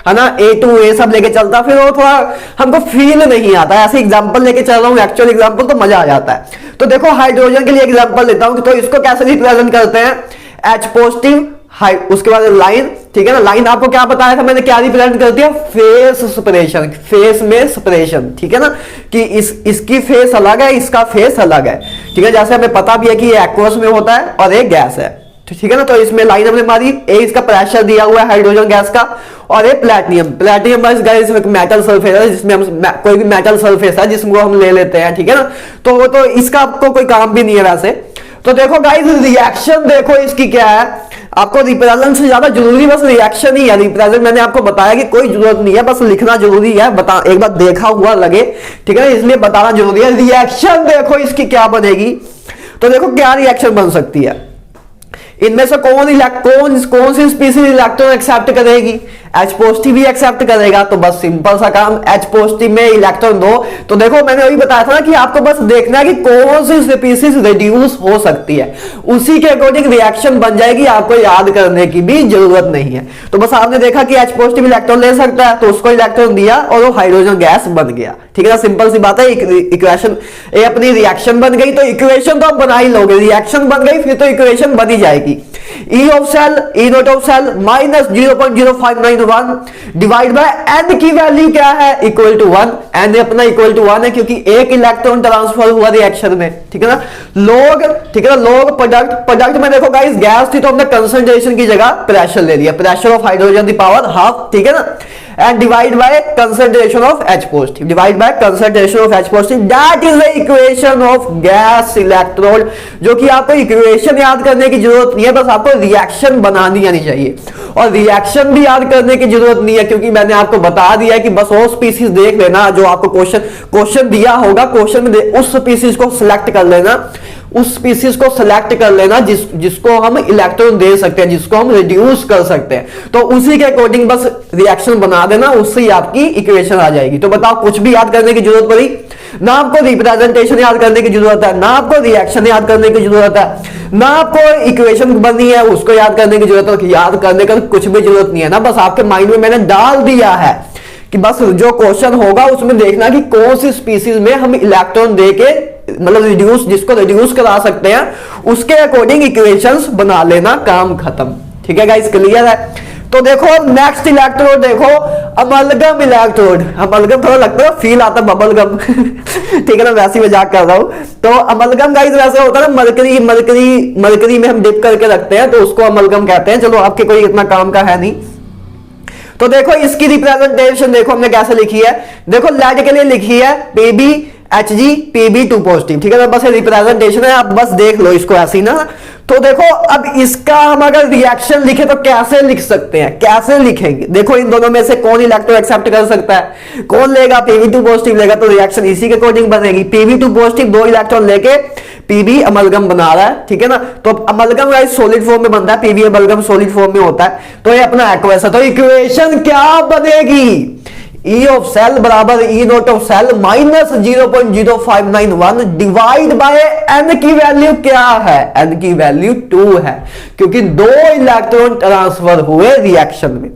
है ना, ए टू ए सब लेके चलता, फिर वो थोड़ा हमको फील नहीं आता। ऐसे एग्जांपल लेके चल रहा हूँ, एक्चुअल एग्जांपल, तो मजा आ जाता है। तो देखो हाइड्रोजन के लिए एग्जांपल लेता हूँ, तो इसको कैसे रिप्रेजेंट करते हैं, H पॉजिटिव, उसके बाद लाइन, ठीक है ना। लाइन आपको क्या बताया था मैंने, क्या रिप्रेजेंट करती है, फेस सेपरेशन, फेस में सेपरेशन, ठीक है ना, कि इसकी फेस अलग है, इसका फेस अलग है, ठीक है। जैसे हमें पता भी है कि ये एक्वस में होता है और एक गैस है, ठीक है ना। तो इसमें लाइन हमने मारी, ए इसका प्रेशर दिया हुआ है हाइड्रोजन गैस का, और ये प्लेटिनियम बस गाइस मेटल सल्फेट है, जिसमें हम कोई भी मेटल सल्फेट है जिसको हम ले लेते हैं, ठीक है ना। तो इसका आपको कोई काम भी नहीं है वैसे। तो देखो गाइस रिएक्शन देखो इसकी क्या है, आपको रिप्रेजेंट से ज्यादा जरूरी बस रिएक्शन ही है। रिप्रेजेंट मैंने आपको बताया कि कोई जरूरत नहीं है, बस लिखना जरूरी है, बता एक बार देखा हुआ लगे, ठीक है, इसलिए बताना जरूरी है। रिएक्शन देखो इसकी क्या बनेगी, तो देखो क्या रिएक्शन बन सकती है, इनमें से कौन सी स्पीसीज इलेक्ट्रॉन एक्सेप्ट करेगी, H पॉजिटिव भी एक्सेप्ट करेगा। तो बस सिंपल सा काम, H पॉजिटिव में इलेक्ट्रॉन दो। तो देखो मैंने वही बताया था ना कि आपको बस देखना है कि कौन सी स्पीसीज रिड्यूस हो सकती है, उसी के अकॉर्डिंग रिएक्शन बन जाएगी, आपको याद करने की भी जरूरत नहीं है। तो बस आपने देखा कि H पॉजिटिव इलेक्ट्रॉन ले सकता है, तो उसको इलेक्ट्रॉन दिया और वो हाइड्रोजन गैस बन गया, ठीक है ना। सिंपल सी बात है, इक्वेशन ये अपनी रिएक्शन बन गई, तो इक्वेशन तो आप बना ही लोगे, रिएक्शन बन गई फिर तो इक्वेशन बन ही जाएगी। E of cell, E naught of cell minus 0.0591 divide by n की वैल्यू क्या है, इक्वल टू 1। n अपना इक्वल टू 1 है क्योंकि एक इलेक्ट्रॉन ट्रांसफर हुआ रिएक्शन में, ठीक है ना। लॉग, ठीक है ना, लॉग प्रोडक्ट में देखो गाइस गैस थी तो हमने कंसंट्रेशन की जगह प्रेशर ले लिया, pressure of hydrogen the power half, ठीक है ना, and divide by concentration of H positive, divide by concentration of H positive, that is the equation of gas electrode. जो कि आपको इक्वेशन याद करने की जरूरत नहीं है, बस आपको रिएक्शन बनानी आनी चाहिए। और रिएक्शन भी याद करने की जरूरत नहीं है क्योंकि मैंने आपको बता दिया है कि बस वो स्पीसीज देख लेना जो आपको क्वेश्चन दिया होगा, क्वेश्चन में उस स्पीसीज को सिलेक्ट कर लेना, उस स्पीसीज को सिलेक्ट कर लेना जिसको हम इलेक्ट्रॉन दे सकते हैं, जिसको हम रिड्यूस कर सकते हैं, तो उसी के अकॉर्डिंग बस रिएक्शन बना देना, उससे ही आपकी इक्वेशन आ जाएगी। तो बताओ कुछ भी याद करने की जरूरत पड़ी ना, आपको रिप्रेजेंटेशन याद करने की जरूरत है ना, आपको रिएक्शन याद करने की जरूरत है ना, आपको इक्वेशन बनी है उसको याद करने की जरूरत है, याद करने का कुछ भी जरूरत नहीं है ना, बस आपके माइंड में मैंने डाल दिया है कि बस जो क्वेश्चन होगा उसमें देखना कि कौन सी स्पीसीज में हम इलेक्ट्रॉन देके मतलब रिड्यूस, जिसको रिड्यूस करा सकते हैं उसके अकॉर्डिंग इक्वेशंस बना लेना, काम खत्म, ठीक है गाइस, क्लियर है। तो देखो नेक्स्ट इलेक्ट्रोड देखो, अमलगम इलेक्ट्रोड, अमलगम थोड़ा लगता है फील आता है बबलगम ठीक है ना, वैसे ही मजाक कर रहा हूं। तो अमलगम गाइस वैसे होता है ना, मरकरी में हम डिप करके रखते हैं तो उसको अमलगम कहते हैं। चलो आपके कोई इतना काम का है नहीं। तो देखो इसकी रिप्रेजेंटेशन देखो हमने कैसे लिखी है, देखो लेड के लिए लिखी है Pb Hg Pb2 पॉजिटिव, ठीक है ना, बस रिप्रेजेंटेशन है, आप बस देख लो इसको ऐसी ना। तो देखो अब इसका हम अगर रिएक्शन लिखे तो कैसे लिख सकते हैं, कैसे लिखेंगे, देखो इन दोनों में से कौन इलेक्ट्रॉन एक्सेप्ट कर सकता है, कौन लेगा, Pb2 पॉजिटिव लेगा, तो रिएक्शन इसी के अकॉर्डिंग बनेगी। Pb2 पॉजिटिव 2 इलेक्ट्रॉन लेके Pb अमलगम बना रहा है, ठीक है ना। तो अमलगम गाइस सॉलिड फॉर्म में बनता है, Pb अमलगम सॉलिड फॉर्म में होता है, तो ये अपना एक्वस है। तो इक्वेशन क्या बनेगी, E ऑफ सेल बराबर E naught of cell minus 0.0591 divide by n की वैल्यू क्या है, n की वैल्यू 2 है क्योंकि 2 इलेक्ट्रॉन ट्रांसफर हुए रिएक्शन में,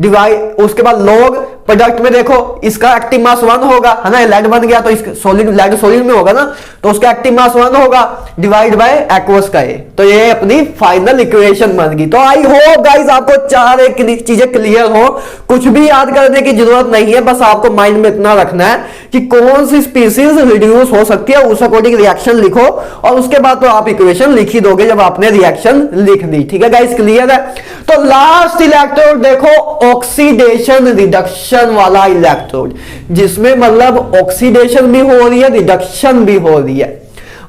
डिवाइड उसके बाद लॉग प्रोडक्ट में देखो इसका एक्टिव मास 1 होगा, है ना, लेड बन गया तो इसका सॉलिड, लेड सॉलिड में होगा ना, तो उसका एक्टिव मास 1 होगा डिवाइड बाय एक्वस का ए, तो ये अपनी फाइनल इक्वेशन बन गई। तो आई होप गाइस आपको चार एक चीजें क्लियर हो, कुछ भी याद करने की जरूरत नहीं है, बस आपको माइंड में इतना रखना है कि कौन सी स्पीसीज रिड्यूस हो सकती है, उस अकॉर्डिंग रिएक्शन लिखो और उसके बाद तो आप इक्वेशन लिख ही दोगे जब आपने रिएक्शन लिख दी, ठीक है गाइस, क्लियर है। तो लास्ट इलेक्ट्रोड देखो ऑक्सीडेशन रिडक्शन वाला इलेक्ट्रोड, जिसमें मतलब ऑक्सीडेशन भी हो रही है, रिडक्शन भी हो रही है,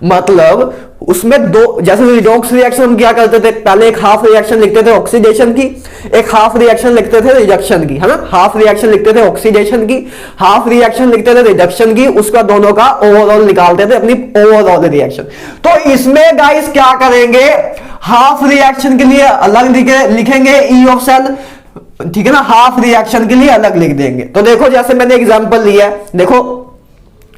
मतलब उसमें दो, जैसे रिडॉक्स रिएक्शन हम क्या करते थे, पहले एक हाफ रिएक्शन लिखते थे ऑक्सीडेशन की, एक हाफ रिएक्शन लिखते थे रिडक्शन की, है ना, हाफ रिएक्शन लिखते थे ऑक्सीडेशन की, हाफ रिएक्शन लिखते थे रिडक्शन की, उसका दोनों का ओवरऑल निकालते थे अपनी ओवरऑल रिएक्शन। तो इसमें गाइस क्या करेंगे, हाफ रिएक्शन के लिए अलग लिखेंगे E ऑफ सेल, ठीक है ना, हाफ रिएक्शन के लिए अलग लिख देंगे। तो देखो जैसे मैंने एग्जांपल लिया है, देखो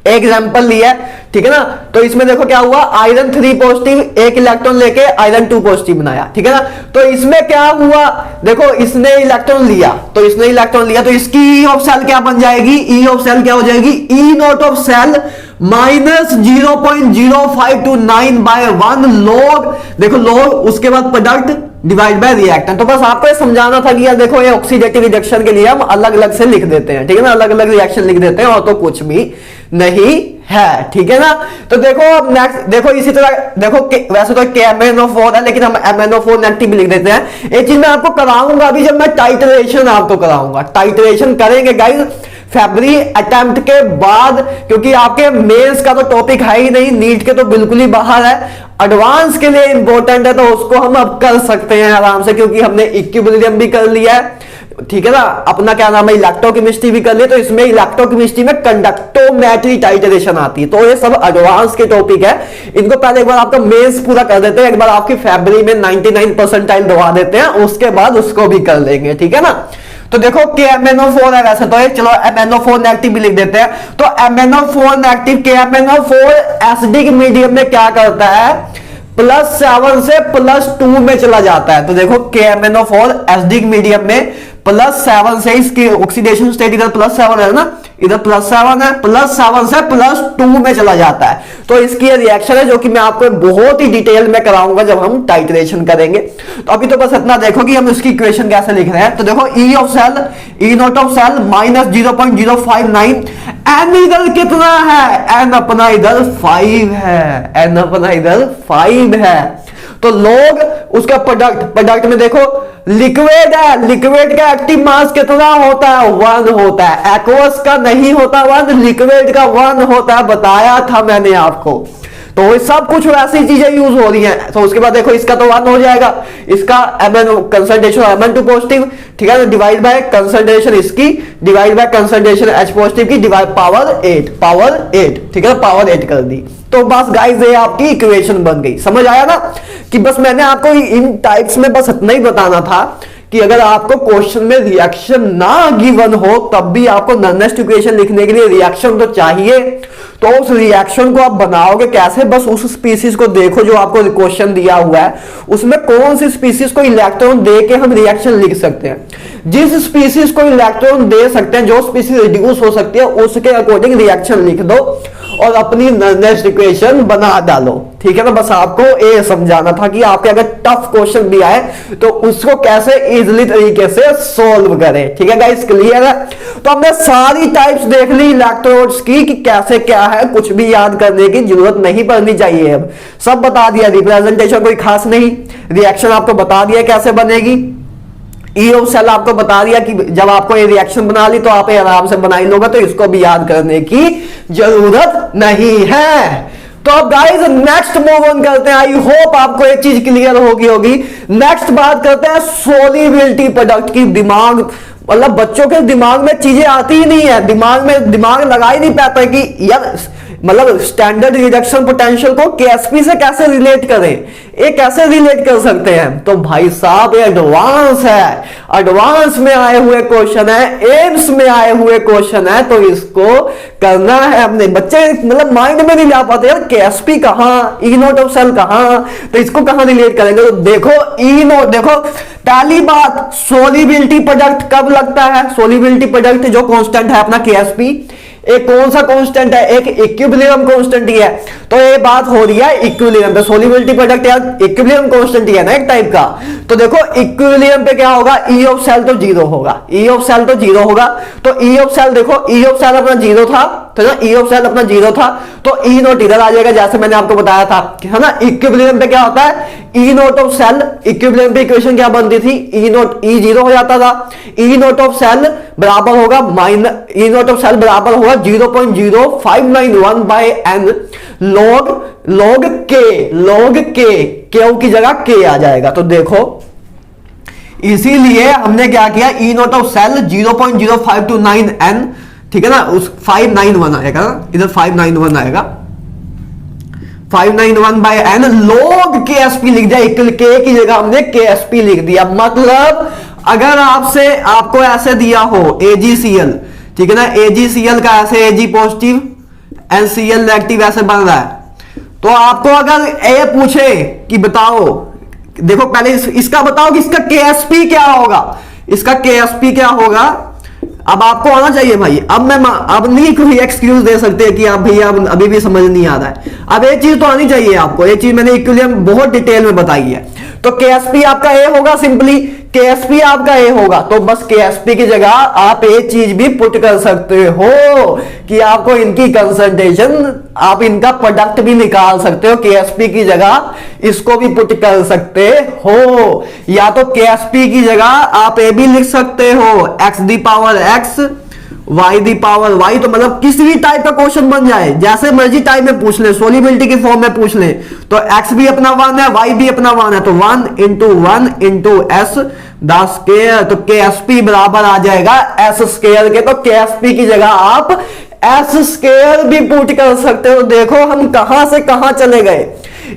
एक एग्जांपल लिया है, ठीक है ना। तो इसमें देखो क्या हुआ, आयरन 3 पॉजिटिव एक इलेक्ट्रॉन लेके आयरन 2 पॉजिटिव बनाया, ठीक है ना। तो इसमें क्या हुआ, देखो इसने इलेक्ट्रॉन लिया, तो इसने इलेक्ट्रॉन लिया, तो इसकी ई ऑफ सेल क्या बन जाएगी, ई ऑफ सेल क्या हो जाएगी, E not of cell minus 0.0529 by 1 log, देखो लॉग उसके बाद प्रोडक्ट डिवाइड बाय रिएक्टेंट। तो बस आपको ये समझाना था कि यार देखो ये ऑक्सीडेटिव रिडक्शन के लिए हम अलग अलग से लिख देते हैं, ठीक है ना, अलग अलग रिएक्शन लिख देते हैं और तो कुछ भी नहीं है, ठीक है ना। तो देखो अब नेक्स्ट देखो, इसी तरह देखो वैसे तो KMnO4 है लेकिन हम MnO4 नेगेटिव भी लिख देते हैं। एक चीज मैं आपको कराऊंगा अभी जब मैं टाइट्रेशन आपको कराऊंगा, टाइट्रेशन करेंगे गाइस फेब्रुअरी अटेम्प्ट के बाद, क्योंकि आपके मेंस का तो टॉपिक है ही नहीं, नीट के तो बिल्कुल ही बाहर है, एडवांस के लिए इंपॉर्टेंट है, तो उसको हम अब कर सकते हैं आराम से, क्योंकि हमने इक्विलिब्रियम भी कर लिया है, ठीक है ना, अपना क्या नाम है इलेक्ट्रोकेमिस्ट्री भी कर लिया, तो इसमें इलेक्ट्रोकेमिस्ट्री में कंडक्टोमेट्री टाइट्रेशन आती है, तो ये सब एडवांस के टॉपिक है, इनको पहले एक बार आपका मेंस पूरा कर देते हैं, एक बार आपकी फेब्रुअरी में 99 परसेंटाइल दबा देते हैं, उसके बाद उसको भी कर लेंगे, ठीक है ना। तो देखो KMnO4 है वैसे तो ये, चलो MnO4 नेगेटिव भी लिख देते हैं। तो MnO4 negative KMnO4 acidic medium में क्या करता है, +7 से +2 में चला जाता है। तो देखो KMnO4 एसिडिक मीडियम में +7 से, इसकी ऑक्सीडेशन स्टेट इधर +7 है ना, इधर +7 है, +7 से +2 में चला जाता है। तो इसकी रिएक्शन है जो कि मैं आपको बहुत ही डिटेल में कराऊंगा जब हम टाइट्रेशन करेंगे। तो अभी तो बस इतना देखो कि हम इसकी इक्वेशन कैसे लिख रहे हैं। तो देखो E of cell, E not of cell minus 0.059, N इधर कितना है, एन अपना इधर 5 है, एन अपना इधर 5 है। तो लॉग उसका प्रोडक्ट में देखो लिक्विड है, लिक्विड का एक्टिव मास कितना होता है, 1 होता है, एक्वस का नहीं होता 1, लिक्विड का 1 होता है, बताया था मैंने आपको। तो सब कुछ वैसी चीजें यूज हो रही हैं। तो उसके बाद देखो इसका तो 1 हो जाएगा, इसका कंसंट्रेशन Mn2 पॉजिटिव, ठीक है, डिवाइड बाय कंसंट्रेशन इसकी, divide by concentration H positive की, डिवाइड पावर 8, ठीक है, पावर 8 कर दी। तो बस गाइस ये आपकी इक्वेशन बन गई, समझ आया ना, कि बस मैंने आपको इन टाइप्स में बस इतना ही बताना था कि अगर आपको क्वेश्चन में रिएक्शन ना गिवन हो तब भी आपको नॉनेस्ट इक्वेशन लिखने के लिए रिएक्शन तो चाहिए। तो उस रिएक्शन को आप बनाओगे कैसे, बस उस स्पीसीज को देखो जो आपको क्वेश्चन दिया हुआ है, उसमें कौन सी स्पीसीज को इलेक्ट्रॉन दे के हम रिएक्शन लिख सकते हैं। जिस स्पीसीज को इलेक्ट्रॉन दे सकते हैं, जो स्पीसीज रिड्यूस हो सकती है, उसके अकॉर्डिंग रिएक्शन लिख दो और अपनी नेक्स्ट इक्वेशन बना डालो, ठीक है ना। बस आपको ये समझाना था कि आपके अगर टफ क्वेश्चन दिया है तो उसको कैसे इजीली तरीके से सॉल्व करें, ठीक है गाइस, क्लियर है। तो हमने सारी टाइप्स देख ली इलेक्ट्रोड्स की कि कैसे क्या है, कुछ भी याद करने की जरूरत नहीं पड़नी चाहिए, अब सब बता दिया, रिप्रेजेंटेशन कोई खास नहीं, रिएक्शन आपको बता दिया कैसे बनेगी, ई ऑफ सेल आपको बता दिया कि जब आपको ये रिएक्शन बना ली तो आप ये आराम से बना ही लोगे, तो इसको भी याद करने की जरूरत नहीं है। तो अब गाइस नेक्स्ट मूव ऑन करते हैं, आई होप आपको एक चीज क्लियर होगी। नेक्स्ट बात करते हैं सोलिबिलिटी प्रोडक्ट की। दिमाग मतलब बच्चों के दिमाग में चीजें आती ही नहीं है, दिमाग लगा ही नहीं पाता कि यार मतलब स्टैंडर्ड रिडक्शन पोटेंशियल को KSP से कैसे रिलेट करें, ये कैसे रिलेट कर सकते हैं। तो भाई साहब ये एडवांस है, एडवांस में आए हुए क्वेश्चन है, एम्स में आए हुए क्वेश्चन है, तो इसको करना है अपने बच्चे मतलब माइंड में नहीं ला पाते यार, KSP कहां, ई नॉट ऑफ सेल कहां, तो इसको कहां रिलेट करेंगे। तो देखो ई नॉट, देखो पहली बात सोलिबिलिटी प्रोडक्ट कब लगता है, सोलिबिलिटी प्रोडक्ट जो कांस्टेंट है अपना KSP, एक कौन सा कांस्टेंट है, एक इक्विलिब्रियम कांस्टेंट ही है। तो ये बात हो रही है इक्विलिब्रियम पे, सोलिबिलिटी प्रोडक्ट यार इक्विलिब्रियम कांस्टेंट ही है ना एक टाइप का। तो देखो इक्विलिब्रियम पे क्या होगा, ई ऑफ सेल तो 0 होगा, ई ऑफ सेल तो 0 होगा। तो ई ऑफ सेल देखो, ई ऑफ सेल अपना 0 था, तो ना ई ऑफ सेल अपना 0 था, तो ई नोट इधर आ जाएगा जैसे मैंने आपको बताया था, है ना। इक्विलिब्रियम पे क्या होता है, E note of cell, equilibrium पे इक्वेशन क्या बनती थी, ई नोट, ई 0 हो जाता था, ई नोट ऑफ सेल बराबर होगा minus, E note of cell बराबर होगा 0.0591 by n log k, Q की जगह k आ जाएगा। तो देखो इसीलिए हमने क्या किया, ई नोट ऑफ सेल 0.0529 n, ठीक है ना, उस 591 आएगा ना, इधर 591 आएगा, 591 बाय n log KSP लिख दिया, k की जगह हमने KSP लिख दिया। मतलब अगर आपको ऐसे दिया हो AgCl, ठीक है ना, AgCl का ऐसे Ag पॉजिटिव, NCl नेगेटिव ऐसे बन रहा है। तो आपको अगर ये पूछे कि बताओ, देखो पहले इसका बताओ कि इसका KSP क्या होगा, इसका KSP क्या होगा। अब आपको आना चाहिए भाई। अब नहीं कोई एक्सक्यूज दे सकते कि आप भैया अभी भी समझ नहीं आ रहा है। अब ये चीज तो आनी चाहिए आपको, ये चीज मैंने इक्विलिब्रियम बहुत डिटेल में बताई है। तो KSP आपका ए होगा, सिंपली KSP आपका ए होगा। तो बस KSP की जगह आप एक चीज भी पुट कर सकते हो कि आपको इनकी कंसंट्रेशन, आप इनका प्रोडक्ट भी निकाल सकते हो। KSP की जगह इसको भी पुट कर सकते हो, या तो KSP की जगह आप ए भी लिख सकते हो x the power x y the power y। तो मतलब किसी भी टाइप का क्वेश्चन बन जाए, जैसे मर्जी टाइप में पूछ ले, सोलिबिलिटी की फॉर्म में पूछ ले, तो x भी अपना 1 है, y भी अपना 1 है, तो 1 into 1 into s the square. तो KSP बराबर आ जाएगा s स्क्वायर के। तो KSP की जगह आप s स्क्वायर भी पुट कर सकते हो। देखो हम कहां से कहां चले गए।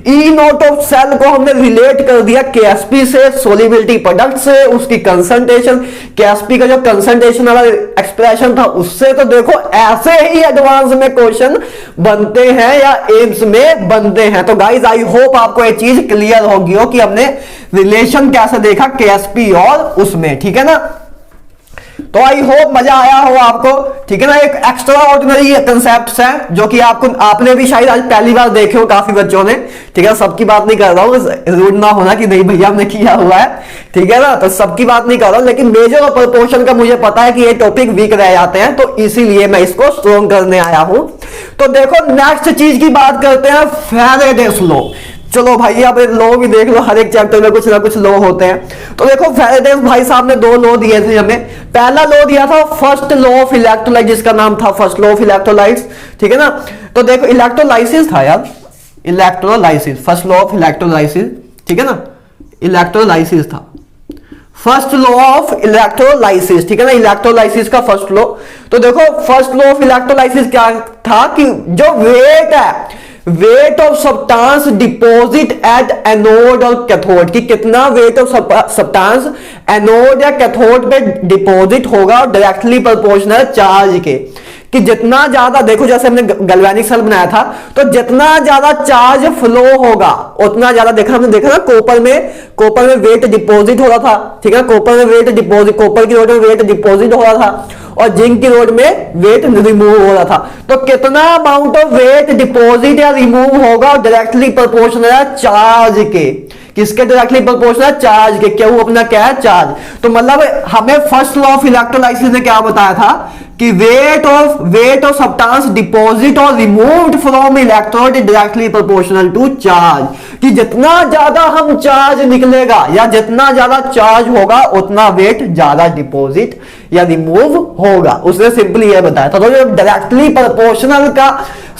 ई नोट ऑफ सेल को हमने रिलेट कर दिया KSP से, सोलिबिलिटी प्रोडक्ट से, उसकी कंसंट्रेशन, KSP का जो कंसंट्रेशन वाला एक्सप्रेशन था उससे। तो देखो ऐसे ही एडवांस में क्वेश्चन बनते हैं या एम्स में बनते हैं। तो गाइज आई होप आपको ये चीज क्लियर होगी हो कि हमने रिलेशन कैसे देखा KSP और उसमें, ठीक है ना। तो आई होप मजा आया हो आपको, ठीक है ना। एक एक्स्ट्रा ऑर्डिनरी कंसेप्ट है जो कि आपने भी शायद आज पहली बार देखे हो काफी बच्चों ने, ठीक है। सबकी बात नहीं कर रहा हूं, रूड ना होना कि नहीं भैया हमने किया हुआ है, ठीक है ना। तो सबकी बात नहीं कर रहा हूं, लेकिन मेजर और प्रोपोर्शन का मुझे पता है कि ये टॉपिक वीक रह जाते हैं, तो इसीलिए मैं इसको स्ट्रॉन्ग करने आया हूं। तो देखो नेक्स्ट चीज की बात करते हैं, फैराडेस लॉ। चलो भाई अब लॉ भी देख लो, हर एक चैप्टर में कुछ ना कुछ लॉ होते हैं। तो देखो फैराडेस भाई साहब ने 2 लॉ दिए थे हमें। पहला लॉ दिया था फर्स्ट लॉ ऑफ इलेक्ट्रोलाइट, जिसका नाम था फर्स्ट लॉ ऑफ इलेक्ट्रोलाइट्स, ठीक है ना। तो देखो इलेक्ट्रोलाइसिस था यार, electrolysis, first law of electrolysis, ठीक है ना। इलेक्ट्रोलाइसिस था फर्स्ट लॉ ऑफ इलेक्ट्रोलाइसिस, ठीक है ना, इलेक्ट्रोलाइसिस का फर्स्ट लॉ। तो देखो फर्स्ट लॉ ऑफ इलेक्ट्रोलाइसिस क्या था कि जो वेट है, wait of substance deposit at anode और कैथोड, की कितना वेट ऑफ सब्सटेंस एनोड या कैथोड पे डिपॉजिट होगा और डायरेक्टली प्रोपोर्शनल चार्ज के। कि जितना ज्यादा, देखो जैसे हमने गैल्वेनिक सेल बनाया था, तो जितना ज्यादा चार्ज फ्लो होगा उतना ज्यादा, देखा हमने देखा ना कॉपर में वेट डिपॉजिट हो रहा था, ठीक है। कॉपर में वेट डिपॉजिट, कॉपर की रोड में वेट डिपॉजिट हो रहा था और जिंक की रोड में वेट रिमूव हो रहा था। तो कितना अमाउंट ऑफ वेट डिपॉजिट या रिमूव होगा डायरेक्टली प्रोपोर्शनल है चार्ज के। किसके डायरेक्टली प्रोपोर्शनल? चार्ज के। क्यों? अपना क्या है? चार्ज। तो मतलब हमें फर्स्ट लॉ ऑफ इलेक्ट्रोलाइसिस ने क्या बताया था कि वेट ऑफ सब्सटेंस डिपॉजिट और removed from electrode directly proportional to charge. कि जितना ज्यादा हम चार्ज निकलेगा या जितना ज्यादा चार्ज होगा उतना वेट ज्यादा डिपॉजिट या रिमूव होगा। उसने सिंपली यह बताया था। तो जब डायरेक्टली प्रोपोर्शनल का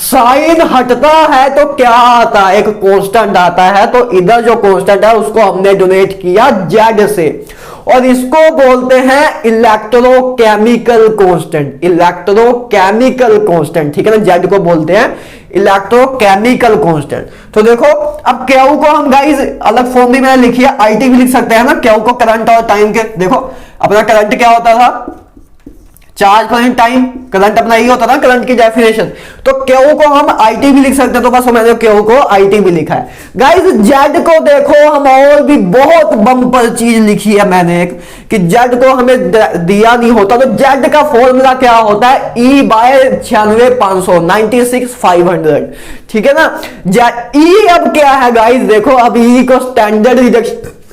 साइन हटता है तो क्या आता है? एक कांस्टेंट आता है। तो इधर जो कांस्टेंट है उसको हमने डोनेट किया जेड से और इसको बोलते हैं इलेक्ट्रोकेमिकल कांस्टेंट। इलेक्ट्रोकेमिकल कांस्टेंट, ठीक है ना, जेड को बोलते हैं इलेक्ट्रोकेमिकल कांस्टेंट। तो देखो अब क्यू को हम गाइस अलग फॉर्म भी मैंने लिखी है, आईटी भी लिख सकते हैं ना। क्यू को करंट और टाइम के, देखो अपना करंट क्या होता था? चार्ज पर टाइम। करंट अपना ही होता था करंट की डेफिनेशन। तो क्यू को हम आईटी भी लिख सकते हैं। तो बस मैंने क्यू को आईटी भी लिखा है। गाइस जेड को देखो हम और भी बहुत बम्पर चीज लिखी है मैंने एक, कि जेड को हमें दिया नहीं होता। तो जेड का फॉर्मूला क्या होता है? ई बाय 96,500, 96,500, ठीक है ना। ई अब क्या है गाइस? देखो अब ई को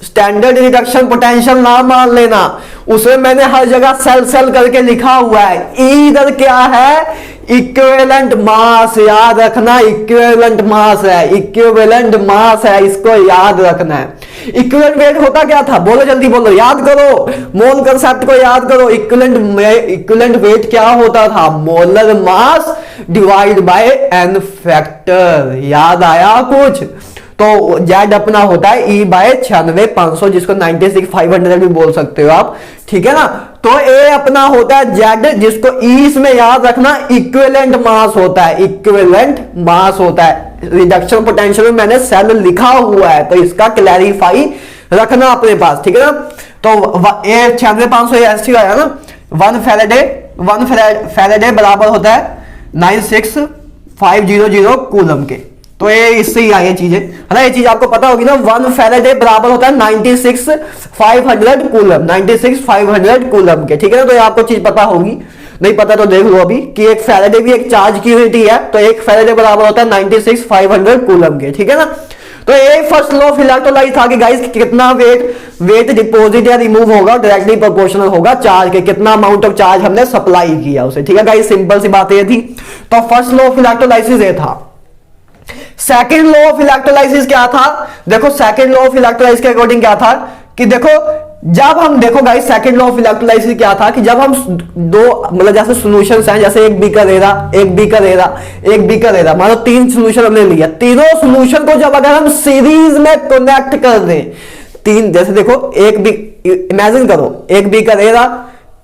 स्टैंडर्ड रिडक्शन पोटेंशियल ना मान लेना, उसमें मैंने हर जगह सेल करके लिखा हुआ है। ई इधर क्या है? इक्विवेलेंट मास, याद रखना इक्विवेलेंट मास है, इक्विवेलेंट मास है, इसको याद रखना है। इक्विवेलेंट वेट होता क्या था? बोलो जल्दी बोलो, याद करो, मोल कंसेप्ट को याद करो। इक्विवेलेंट वेट क्या होता था? Molar mass divide by N factor. याद आया कुछ? तो जेड अपना होता है ई बाय 96,500, जिसको 96,500 भी बोल सकते हो आप, ठीक है ना। तो ए अपना होता है जेड, जिसको ई इसमें याद रखना इक्विवेलेंट मास होता है, इक्विवेलेंट मास होता है। रिडक्शन पोटेंशियल में मैंने सेल लिखा हुआ है, तो इसका क्लैरिफाई रखना अपने पास, ठीक है ना। तो ए 96,500 ऐसे आया ना। 1 फैराडे बराबर होता है 500 कूलम के। तो ये इससे ही आई है चीजें, है ना। ये चीज आपको पता होगी ना, 1 फैराडे बराबर होता है 96,500 कूलम, 96,500 कूलम के, ठीक है ना। तो ये आपको चीज पता होगी, नहीं पता तो देख लो अभी कि एक फैराडे भी एक चार्ज की यूनिट है, तो एक फैराडे बराबर होता है 96,500 कूलम के, ठीक है ना। तो ये फर्स्ट लॉ ऑफ इलेक्ट्रोलाइट था कि गाइस कितना वेट डिपॉजिट या रिमूव होगा, डायरेक्टली प्रोपोर्शनल होगा चार्ज के, कितना अमाउंट ऑफ चार्ज हमने सप्लाई किया उसे, ठीक है गाइस। सिंपल सी बात ये थी। तो फर्स्ट लॉ ऑफ इलेक्ट्रोलाइसिस ये था। सेकेंड लॉ ऑफ इलेक्ट्रोलाइसिस क्या था, देखो सेकेंड लॉ ऑफ इलेक्ट्रोलाइसिस के अकॉर्डिंग क्या था कि देखो जब हम देखो guys second law of electrolysis क्या था कि जब हम दो मतलब जैसे सॉल्यूशंस हैं, जैसे एक बीकर एरा, एक बीकर एरा, एक बीकर एरा, मान लो 3 सॉल्यूशन हमने लिया, तीनों सॉल्यूशन को जब अगर हम सीरीज में कनेक्ट कर दें, तीन जैसे देखो एक भी इमेजिन करो, एक बीकर एरा,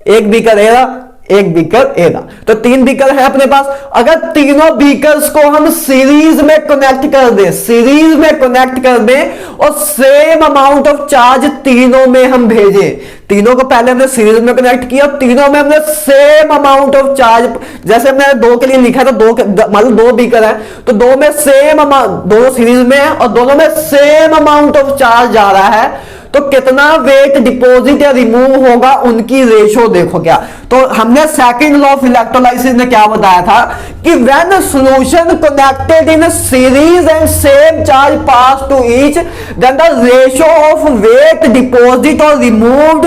एक बीकर एरा, एक बीकर एरा, तो 3 बीकर है अपने पास। अगर तीनों बीकर्स को हम सीरीज में कनेक्ट कर दें, सीरीज में कनेक्ट कर दें और सेम अमाउंट ऑफ चार्ज तीनों में हम भेजें, तीनों को पहले हमने सीरीज में कनेक्ट किया, तीनों में हमने सेम अमाउंट ऑफ चार्ज, जैसे हमने 2 के लिए लिखा था, मतलब 2 बीकर है तो 2 में सेम अमाउंट, दोनों सीरीज में है और दोनों में सेम अमाउंट ऑफ चार्ज जा रहा है, तो कितना वेट डिपॉजिट या रिमूव होगा उनकी रेशो देखो क्या। तो हमने सेकंड लॉ ऑफ इलेक्ट्रोलाइसिस में क्या बताया था कि when solution connected in series and same charge pass to each, then the ratio of weight deposit और removed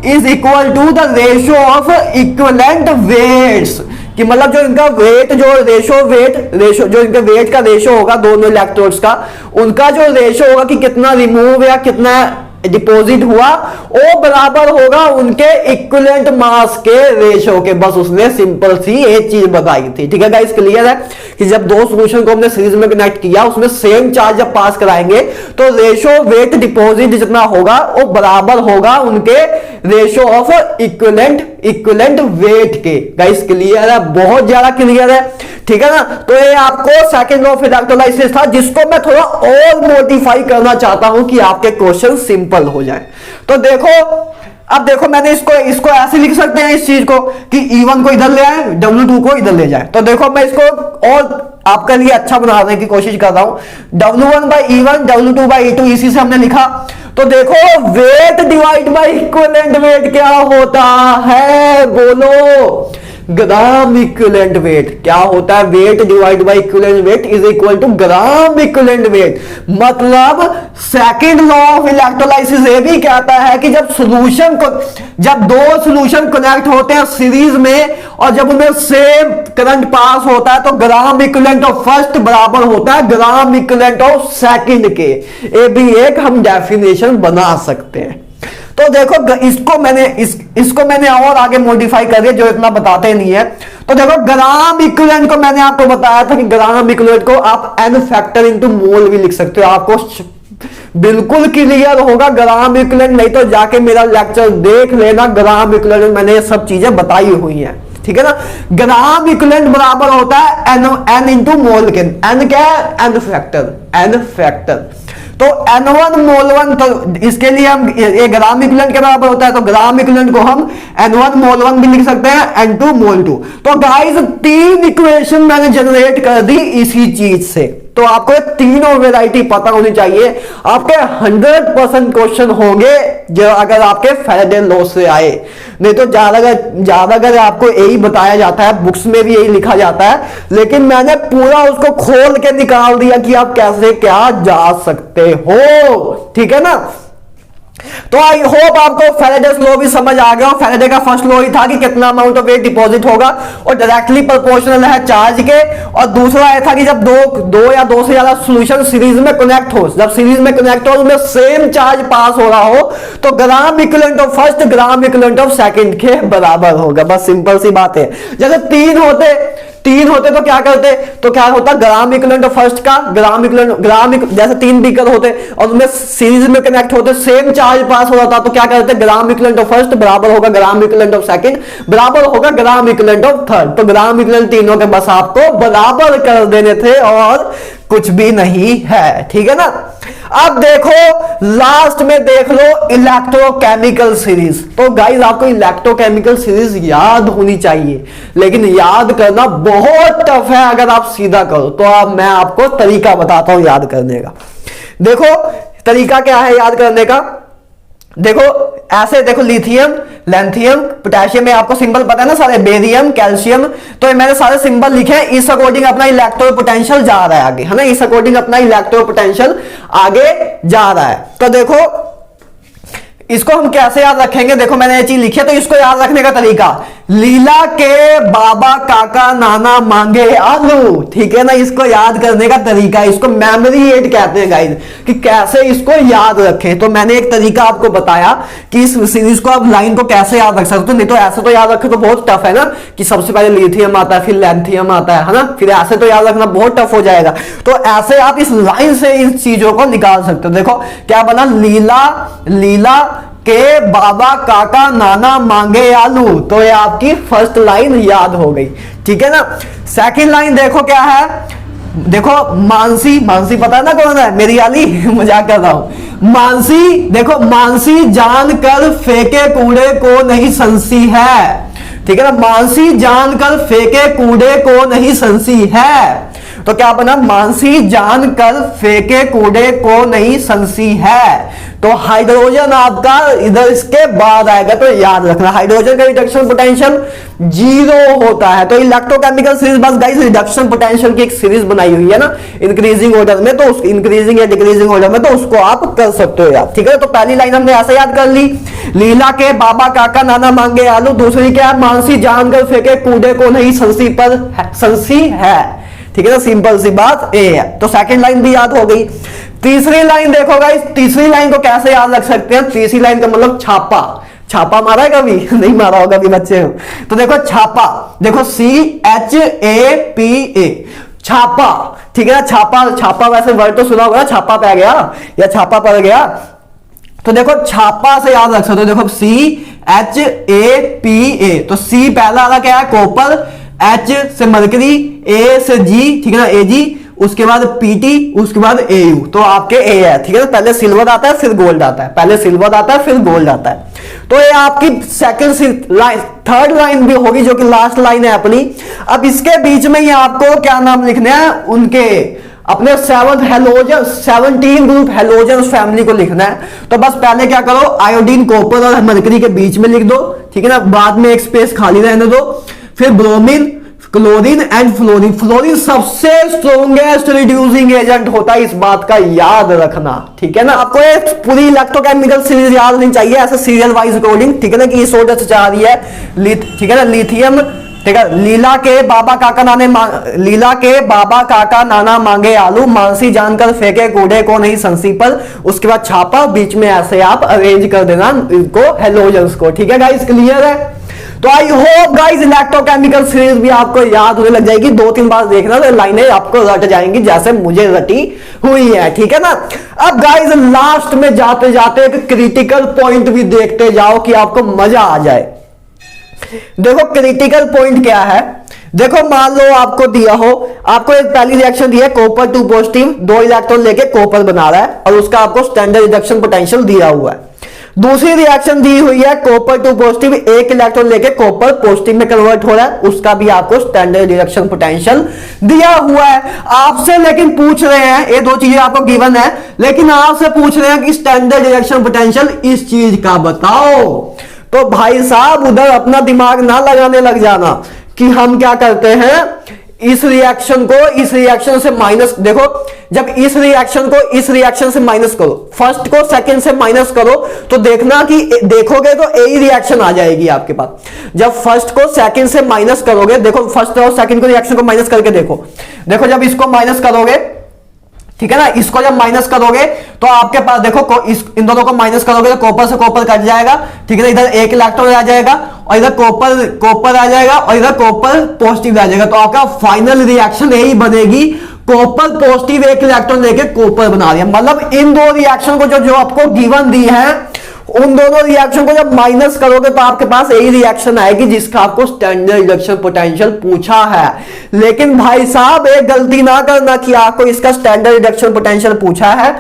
is equal to the ratio of equivalent weights, कि मतलब जो इनका वेट, जो रेशो जो इनके वेट का रेशो होगा दोनों इलेक्ट्रोड्स का, उनका जो रेशो होगा कि कितना रिमूव या कितना डिपॉजिट हुआ, वो बराबर होगा उनके इक्विवेलेंट मास के रेशो के। बस उसने सिंपल सी एक चीज बताई थी, ठीक है गाइस। क्लियर है कि जब 2 सॉल्यूशन को हमने सीरीज में कनेक्ट किया, उसमें सेम चार्ज जब पास कराएंगे तो रेशो वेट डिपॉजिट जितना होगा वो बराबर होगा उनके रेशो ऑफ इक्विवेलेंट वेट के। गाइस क्लियर है, बहुत ज्यादा क्लियर है, ठीक है ना। तो ये आपको सेकंड लॉ ऑफ इलेक्ट्रोलाइसिस था, जिसको मैं थोड़ा और मॉडिफाई करना चाहता हूं कि आपके क्वेश्चन सिंपल हो जाए। तो देखो, अब देखो मैंने इसको ऐसे लिख सकते हैं इस चीज को कि E1 को इधर ले आए, W2 को इधर ले जाए। तो देखो मैं इसको और आपके लिए अच्छा बनाने की कोशिश कर रहा हूं। W1/E1, W2/E2, इसी से हमने लिखा। तो देखो wait divide by equivalent wait क्या होता है, बोलो। ग्राम इक्विवेलेंट वेट क्या होता है, weight divide by equivalent weight is equal to gram equivalent weight. मतलब सेकंड लॉ ऑफ इलेक्ट्रोलाइसिस ये भी कहता है कि जब जब 2 सॉल्यूशन कनेक्ट होते हैं सीरीज में और जब उनमें सेम करंट पास होता है, तो ग्राम इक्विवेलेंट ऑफ फर्स्ट बराबर होता है ग्राम इक्विवेलेंट ऑफ सेकंड के। ये भी एक हम डेफिनेशन बना सकते हैं। तो देखो इसको मैंने और आगे मॉडिफाई कर दिया, जो इतना बताते नहीं है। तो देखो ग्राम इक्विवेलेंट को मैंने आपको बताया था कि ग्राम इक्विवेलेंट को आप n फैक्टर इनटू मोल भी लिख सकते हो, आपको बिल्कुल क्लियर होगा ग्राम इक्विवेलेंट। नहीं तो जाके मेरा लेक्चर देख लेना, ग्राम इक्विवेलेंट मैंने ये सब चीजें बताई हुई हैं, ठीक है ना। ग्राम इक्विवेलेंट बराबर होता है n इंटू मोल के। n क्या है, n फैक्टर। तो N1 मोल 1, तो इसके लिए हम ये ग्राम इक्विवेलेंट के बराबर होता है, तो ग्राम इक्विवेलेंट को हम N1 मोल 1 भी लिख सकते हैं, N2 मोल 2। तो गाइस 3 इक्वेशन मैंने जनरेट कर दी इसी चीज से। तो आपको तीनों वैरायटी पता होनी चाहिए। आपके 100% क्वेश्चन होंगे जो अगर आपके फैराडे लॉ से आए, नहीं तो ज्यादा अगर आपको यही बताया जाता है, बुक्स में भी यही लिखा जाता है, लेकिन मैंने पूरा उसको खोल के निकाल दिया कि आप कैसे क्या जा सकते हो, ठीक है ना। तो आई होप आपको फैराडेस लॉ भी समझ आ गया। फैराडे का फर्स्ट लॉ ही था कि कितना अमाउंट ऑफ वेट डिपॉजिट होगा और डायरेक्टली प्रोपोर्शनल है चार्ज के, और दूसरा यह था कि जब दो या दो से ज्यादा सॉल्यूशन सीरीज में कनेक्ट हो, जब सीरीज में कनेक्ट हो उसमें सेम चार्ज पास हो रहा हो, तो gram equivalent of first gram equivalent of second के बराबर होगा। बस सिंपल सी बात है। जैसे तीन होते तो क्या करते, तो क्या होता, ग्राम इक्विवेलेंट ऑफ फर्स्ट का जैसे 3 बीकर होते और उनमें सीरीज में कनेक्ट होते, सेम चार्ज पास हो रहा था, तो क्या करते, ग्राम इक्विवेलेंट ऑफ फर्स्ट बराबर होगा ग्राम इक्विवेलेंट ऑफ सेकंड बराबर होगा ग्राम इक्विवेलेंट ऑफ थर्ड। तो ग्राम इक्विवेलेंट तीनों के बस आपको बराबर कर देने थे और कुछ भी नहीं है, ठीक है ना। अब देखो लास्ट में देख लो इलेक्ट्रोकेमिकल सीरीज। तो गाइस आपको इलेक्ट्रोकेमिकल सीरीज याद होनी चाहिए, लेकिन याद करना बहुत टफ है अगर आप सीधा करो। तो अब मैं आपको तरीका बताता हूं याद करने का। देखो तरीका क्या है याद करने का। देखो ऐसे देखो, लिथियम, लैंथियम, पोटेशियम में आपको सिंबल पता है ना सारे, बेरियम, कैल्शियम। तो मैंने सारे सिंबल लिखे हैं, इस अकॉर्डिंग अपना इलेक्ट्रो पोटेंशियल जा रहा है आगे, है ना। इस अकॉर्डिंग अपना इलेक्ट्रो पोटेंशियल आगे जा रहा है। तो देखो इसको हम कैसे याद रखेंगे, देखो मैंने ये चीज लिखी है। तो इसको याद रखने का तरीका, लीला के बाबा काका नाना मांगे आलू, ठीक है ना। इसको याद करने का तरीका, इसको मेमोरी एड कहते हैं गाइस, कि कैसे इसको याद रखें। तो मैंने एक तरीका आपको बताया कि इस सीरीज को आप लाइन को कैसे याद रख सकते हो। नहीं तो ऐसे तो याद रखे तो बहुत टफ है ना, कि सबसे पहले लिथियम आता है, फिर लैंथियम आता है ना, फिर ऐसे तो याद रखना बहुत टफ हो जाएगा। तो ऐसे आप इस लाइन से इन चीजों को निकाल सकते हो। देखो क्या बना, लीला के बाबा काका नाना मांगे आलू। तो ये आपकी फर्स्ट लाइन याद हो गई, ठीक है ना। सेकंड लाइन देखो क्या है, देखो मानसी, मानसी पता है ना कौन है, मेरी आली मजाक कर रहा हूं। मानसी, देखो मानसी जानकर फेंके कूड़े को नहीं संसी है, ठीक है ना। मानसी जानकर फेंके कूड़े को नहीं संसी है। तो क्या बना, मानसी जानकर फेंके कूड़े को नहीं संसी है। तो हाइड्रोजन आपका इधर इसके बाद आएगा, तो याद रखना हाइड्रोजन का रिडक्शन पोटेंशियल 0 होता है। तो इलेक्ट्रोकेमिकल सीरीज बस गाइस रिडक्शन पोटेंशियल की एक सीरीज बनाई हुई है ना, इंक्रीजिंग ऑर्डर में, तो इंक्रीजिंग या डिक्रीजिंग ऑर्डर में, तो उसको आप कर सकते हो याद, ठीक है। तो पहली लाइन हमने ऐसे याद कर ली, लीला के बाबा काका नाना मांगे आलू। दूसरी क्या है, मानसी जानकर फेंके कूड़े को नहीं संसी पर संसी है, ठीक है ना। सिंपल सी बात ए है। तो सेकंड लाइन भी याद हो गई। तीसरी लाइन देखो गाइस, तीसरी लाइन को कैसे याद रख सकते हैं। तीसरी लाइन का मतलब छापा, छापा मारा है कभी नहीं मारा होगा अभी बच्चे हो। तो देखो छापा, देखो CHAPA, छापा, ठीक है ना। छापा, छापा वैसे वर्ड तो सुना होगा ना, छापा पै गया या छापा पड़ गया। तो देखो छापा से याद रख सकते हो। देखो CHAPA, तो C पहला वाला क्या है, कॉपर, H से मरकरी, A से G, ठीक है ना, AG, उसके बाद PT, उसके बाद AU। तो आपके A है, ठीक है ना। पहले सिल्वर आता है फिर गोल्ड आता है, पहले सिल्वर आता है फिर गोल्ड आता है। तो ये आपकी सेकंड लाइन, थर्ड लाइन भी होगी जो कि लास्ट लाइन है अपनी। अब इसके बीच में ये आपको क्या नाम लिखने हैं, उनके अपने 17 ग्रुप हेलोजन फैमिली को लिखना है। तो बस पहले क्या करो, आयोडीन, कॉपर और मरकरी के बीच में लिख दो, ठीक है ना। बाद में एक स्पेस खाली रहने दो। फिर bromine, chlorine and fluorine. Fluorine सबसे स्ट्रॉन्गेस्ट रिड्यूसिंग एजेंट होता है, इस बात का याद रखना, ठीक है ना। आपको एक पूरी इलेक्ट्रोकेमिकल सीरीज याद नहीं चाहिए ऐसे सीरियल वाइज अकॉर्डिंग, ठीक है ना, कि इस ऑर्डर से जा रही है, ठीक है ना। लिथियम, ठीक है, लीला के बाबा काका नाना मांगे आलू, मानसी जानकर फेंके कूड़े को नहीं संसी पर। उसके बाद छापा, बीच में ऐसे आप अरेंज कर देना इनको हेलोजन्स को, ठीक है गाइस, क्लियर है। तो I hope guys electrochemical series भी आपको याद होने लग जाएगी। 2-3 बार देखना तो लाइनें आपको रट जाएंगी जैसे मुझे रटी हुई है, ठीक है ना। अब गाइस लास्ट में जाते जाते एक क्रिटिकल पॉइंट भी देखते जाओ कि आपको मजा आ जाए। देखो क्रिटिकल पॉइंट क्या है, देखो मान लो आपको दिया हो, आपको एक पहली रिएक्शन दी है, कॉपर 2 पॉजिटिव 2 इलेक्ट्रॉन लेके कॉपर बना रहा है और उसका आपको स्टैंडर्ड रिडक्शन पोटेंशियल दिया हुआ है। दूसरी रिएक्शन दी हुई है, कॉपर 2 पॉजिटिव 1 इलेक्ट्रॉन लेके कॉपर पॉजिटिव में कन्वर्ट हो रहा है, उसका भी आपको स्टैंडर्ड रिडक्शन पोटेंशियल दिया हुआ है। आपसे लेकिन पूछ रहे हैं, ये 2 चीजें आपको गिवन है, लेकिन आपसे पूछ रहे हैं कि स्टैंडर्ड रिडक्शन पोटेंशियल इस चीज का बताओ। तो भाई साहब उधर अपना दिमाग ना लगाने लग जाना कि हम क्या करते हैं, इस रिएक्शन को इस रिएक्शन से माइनस, देखो जब इस रिएक्शन को इस रिएक्शन से माइनस करो, फर्स्ट को सेकंड से माइनस करो, तो देखना कि देखोगे तो ए ही रिएक्शन आ जाएगी आपके पास। जब फर्स्ट को सेकंड से माइनस करोगे, देखो फर्स्ट और सेकंड को रिएक्शन को माइनस करके देखो, देखो जब इसको माइनस करोगे, ठीक है ना, इसको जब माइनस करोगे तो आपके पास देखो इन दोनों को माइनस करोगे तो कॉपर से कॉपर कट जाएगा, ठीक है ना, इधर 1 इलेक्ट्रॉन आ जाएगा और इधर कॉपर आ जाएगा और इधर कॉपर पॉजिटिव आ जाएगा। तो आपका फाइनल रिएक्शन यही बनेगी, कॉपर पॉजिटिव 1 इलेक्ट्रॉन लेके कॉपर बना दिया। मतलब इन 2 रिएक्शन को जो आपको गिवन दी है उन दोनों रिएक्शन को जब माइनस करोगे तो आपके पास यही रिएक्शन आएगी जिसका आपको स्टैंडर्ड रिडक्शन पोटेंशियल पूछा है। लेकिन भाई साहब एक गलती ना करना कि आपको इसका स्टैंडर्ड रिडक्शन पोटेंशियल पूछा है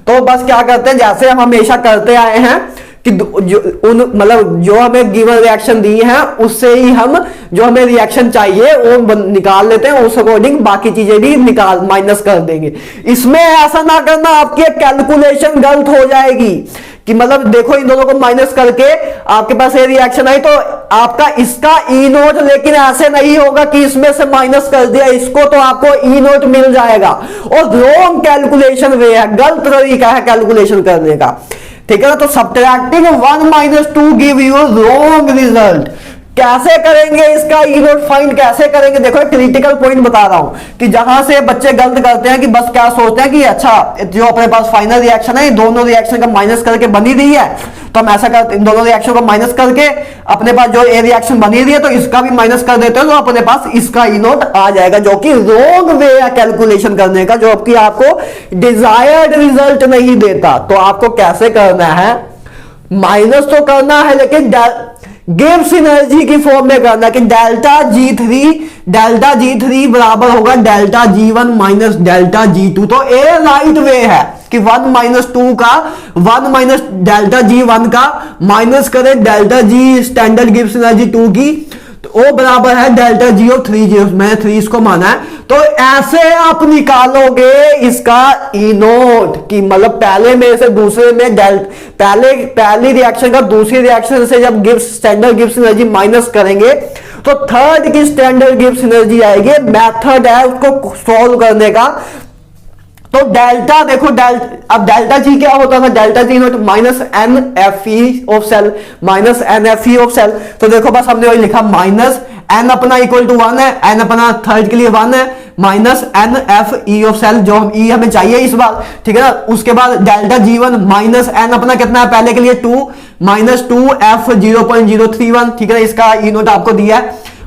तो बस क्या करते हैं, जैसे हम हमेशा करते आए हैं कि जो हमें गिवन रिएक्शन दी है उससे ही हम जो हमें रिएक्शन चाहिए वो निकाल लेते हैं, उस अकॉर्डिंग बाकी चीजें भी निकाल माइनस कर देंगे। इसमें ऐसा ना करना, आपकी कैलकुलेशन गलत हो जाएगी कि देखो इन दोनों को माइनस करके आपके पास ये रिएक्शन आई तो आपका इसका ई नोट, लेकिन ऐसे नहीं होगा कि इसमें से माइनस कर दिया इसको तो आपको ई नोट मिल जाएगा, और रॉन्ग कैलकुलेशन वे है, गलत तरीका है कैलकुलेशन करने का, ठीक है ना। तो subtracting 1 - 2 give you wrong result. कैसे करेंगे इसका ई नोट फाइंड कैसे करेंगे, देखो क्रिटिकल पॉइंट बता रहा हूं कि जहां से बच्चे गलत करते हैं कि बस क्या सोचते हैं कि अच्छा जो अपने पास फाइनल रिएक्शन है दोनों रिएक्शन का माइनस करके बनी रही है तो हम ऐसा करते इन दोनों रिएक्शन को माइनस करके अपने पास जो ए रिएक्शन बनी रही है तो इसका भी माइनस कर देते हैं तो अपने पास इसका ई नोट आ जाएगा, जो कि रॉन्ग वे है कैलकुलेशन करने का, जो कि आपको डिजायर्ड रिजल्ट नहीं देता। तो आपको कैसे करना है, माइनस तो करना है लेकिन गिब्स एनर्जी की फॉर्म में करना कि डेल्टा G3 बराबर होगा delta G1 minus delta G2। तो ए राइट वे है कि 1 - 2 का 1 - डेल्टा G1 का माइनस करें delta G standard Gibbs energy 2 की तो वो बराबर है डेल्टा G और 3G, मैंने 3 इसको माना है। तो ऐसे आप निकालोगे इसका ई नोट कि पहले में से दूसरे में पहली रिएक्शन का दूसरी रिएक्शन से जब स्टैंडर्ड गिब्स एनर्जी माइनस करेंगे तो थर्ड की स्टैंडर्ड गिब्स एनर्जी आएगी। मेथड है उसको सॉल्व करने का। तो डेल्टा देखो अब डेल्टा जी क्या होता था, delta G naught minus N F E of cell minus N F E of cell. तो देखो बस हमने वही लिखा माइनस एन अपना इक्वल टू 1 है, एन अपना थर्ड के लिए 1 है, minus N F E of cell जो हम ई हमें चाहिए इस बार, ठीक है ना। उसके बाद डेल्टा G1 माइनस एन अपना कितना है पहले के लिए 2 माइनस 2 एफ 0.031, ठीक है। इसका ई नोट आपको दिया है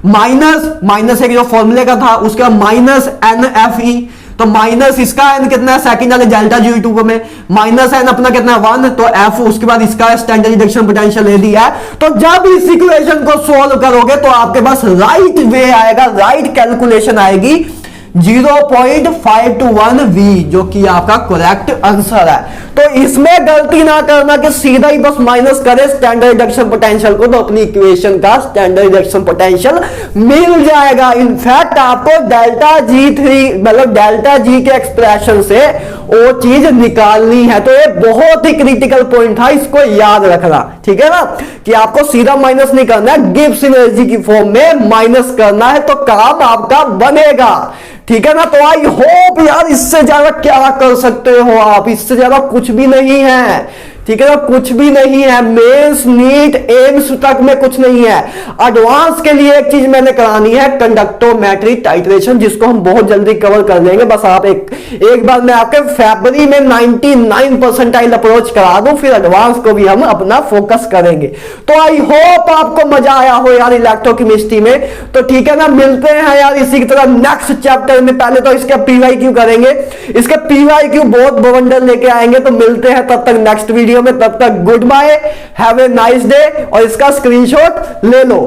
माइनस एक जो फॉर्मूले का था उसका माइनस एन एफ ई। तो माइनस इसका एन कितना है सेकंड वाले डेल्टा G2 में माइनस एन अपना कितना है 1, तो एफ उसके बाद इसका स्टैंडर्ड रिडक्शन पोटेंशियल ले दिया है। तो जब इस इक्वेशन को सॉल्व करोगे तो आपके पास राइट वे आएगा, राइट कैलकुलेशन आएगी 0.521 V जो कि आपका करेक्ट आंसर है। तो इसमें गलती ना करना कि सीधा ही बस माइनस करे स्टैंडर्ड रिडक्शन पोटेंशियल को तो अपनी इक्वेशन का स्टैंडर्ड रिडक्शन पोटेंशियल मिल जाएगा। इनफैक्ट आपको डेल्टा G3 डेल्टा G के एक्सप्रेशन से वो चीज निकालनी है। तो ये बहुत ही क्रिटिकल पॉइंट था, इसको याद रखना, ठीक है ना, कि आपको सीधा माइनस नहीं करना है, गिब्स एनर्जी की फॉर्म में माइनस करना है तो काम आपका बनेगा, ठीक है ना। तो आई होप यार इससे ज्यादा क्या कर सकते हो आप, इससे ज्यादा कुछ भी नहीं है, ठीक है ना, कुछ भी नहीं है। मेंस नीट एम्स तक में कुछ नहीं है। एडवांस के लिए एक चीज मैंने करानी है कंडक्टोमेट्री टाइट्रेशन, जिसको हम बहुत जल्दी कवर कर लेंगे। बस आप एक बार मैं आपके फरवरी में 99 परसेंटाइल अप्रोच करा दूं, फिर एडवांस को भी हम अपना फोकस करेंगे। तो आई होप आपको मजा आया हो यार इलेक्ट्रोकेमिस्ट्री में। तो ठीक है ना, मिलते हैं यार इसी तरह नेक्स्ट चैप्टर में। पहले तो इसके PYQ करेंगे, इसके PYQ बहुत बवंडर लेके आएंगे। तो मिलते हैं तब तक नेक्स्ट वीडियो में, तब तक good bye, have a nice day. और इसका स्क्रीनशॉट ले लो।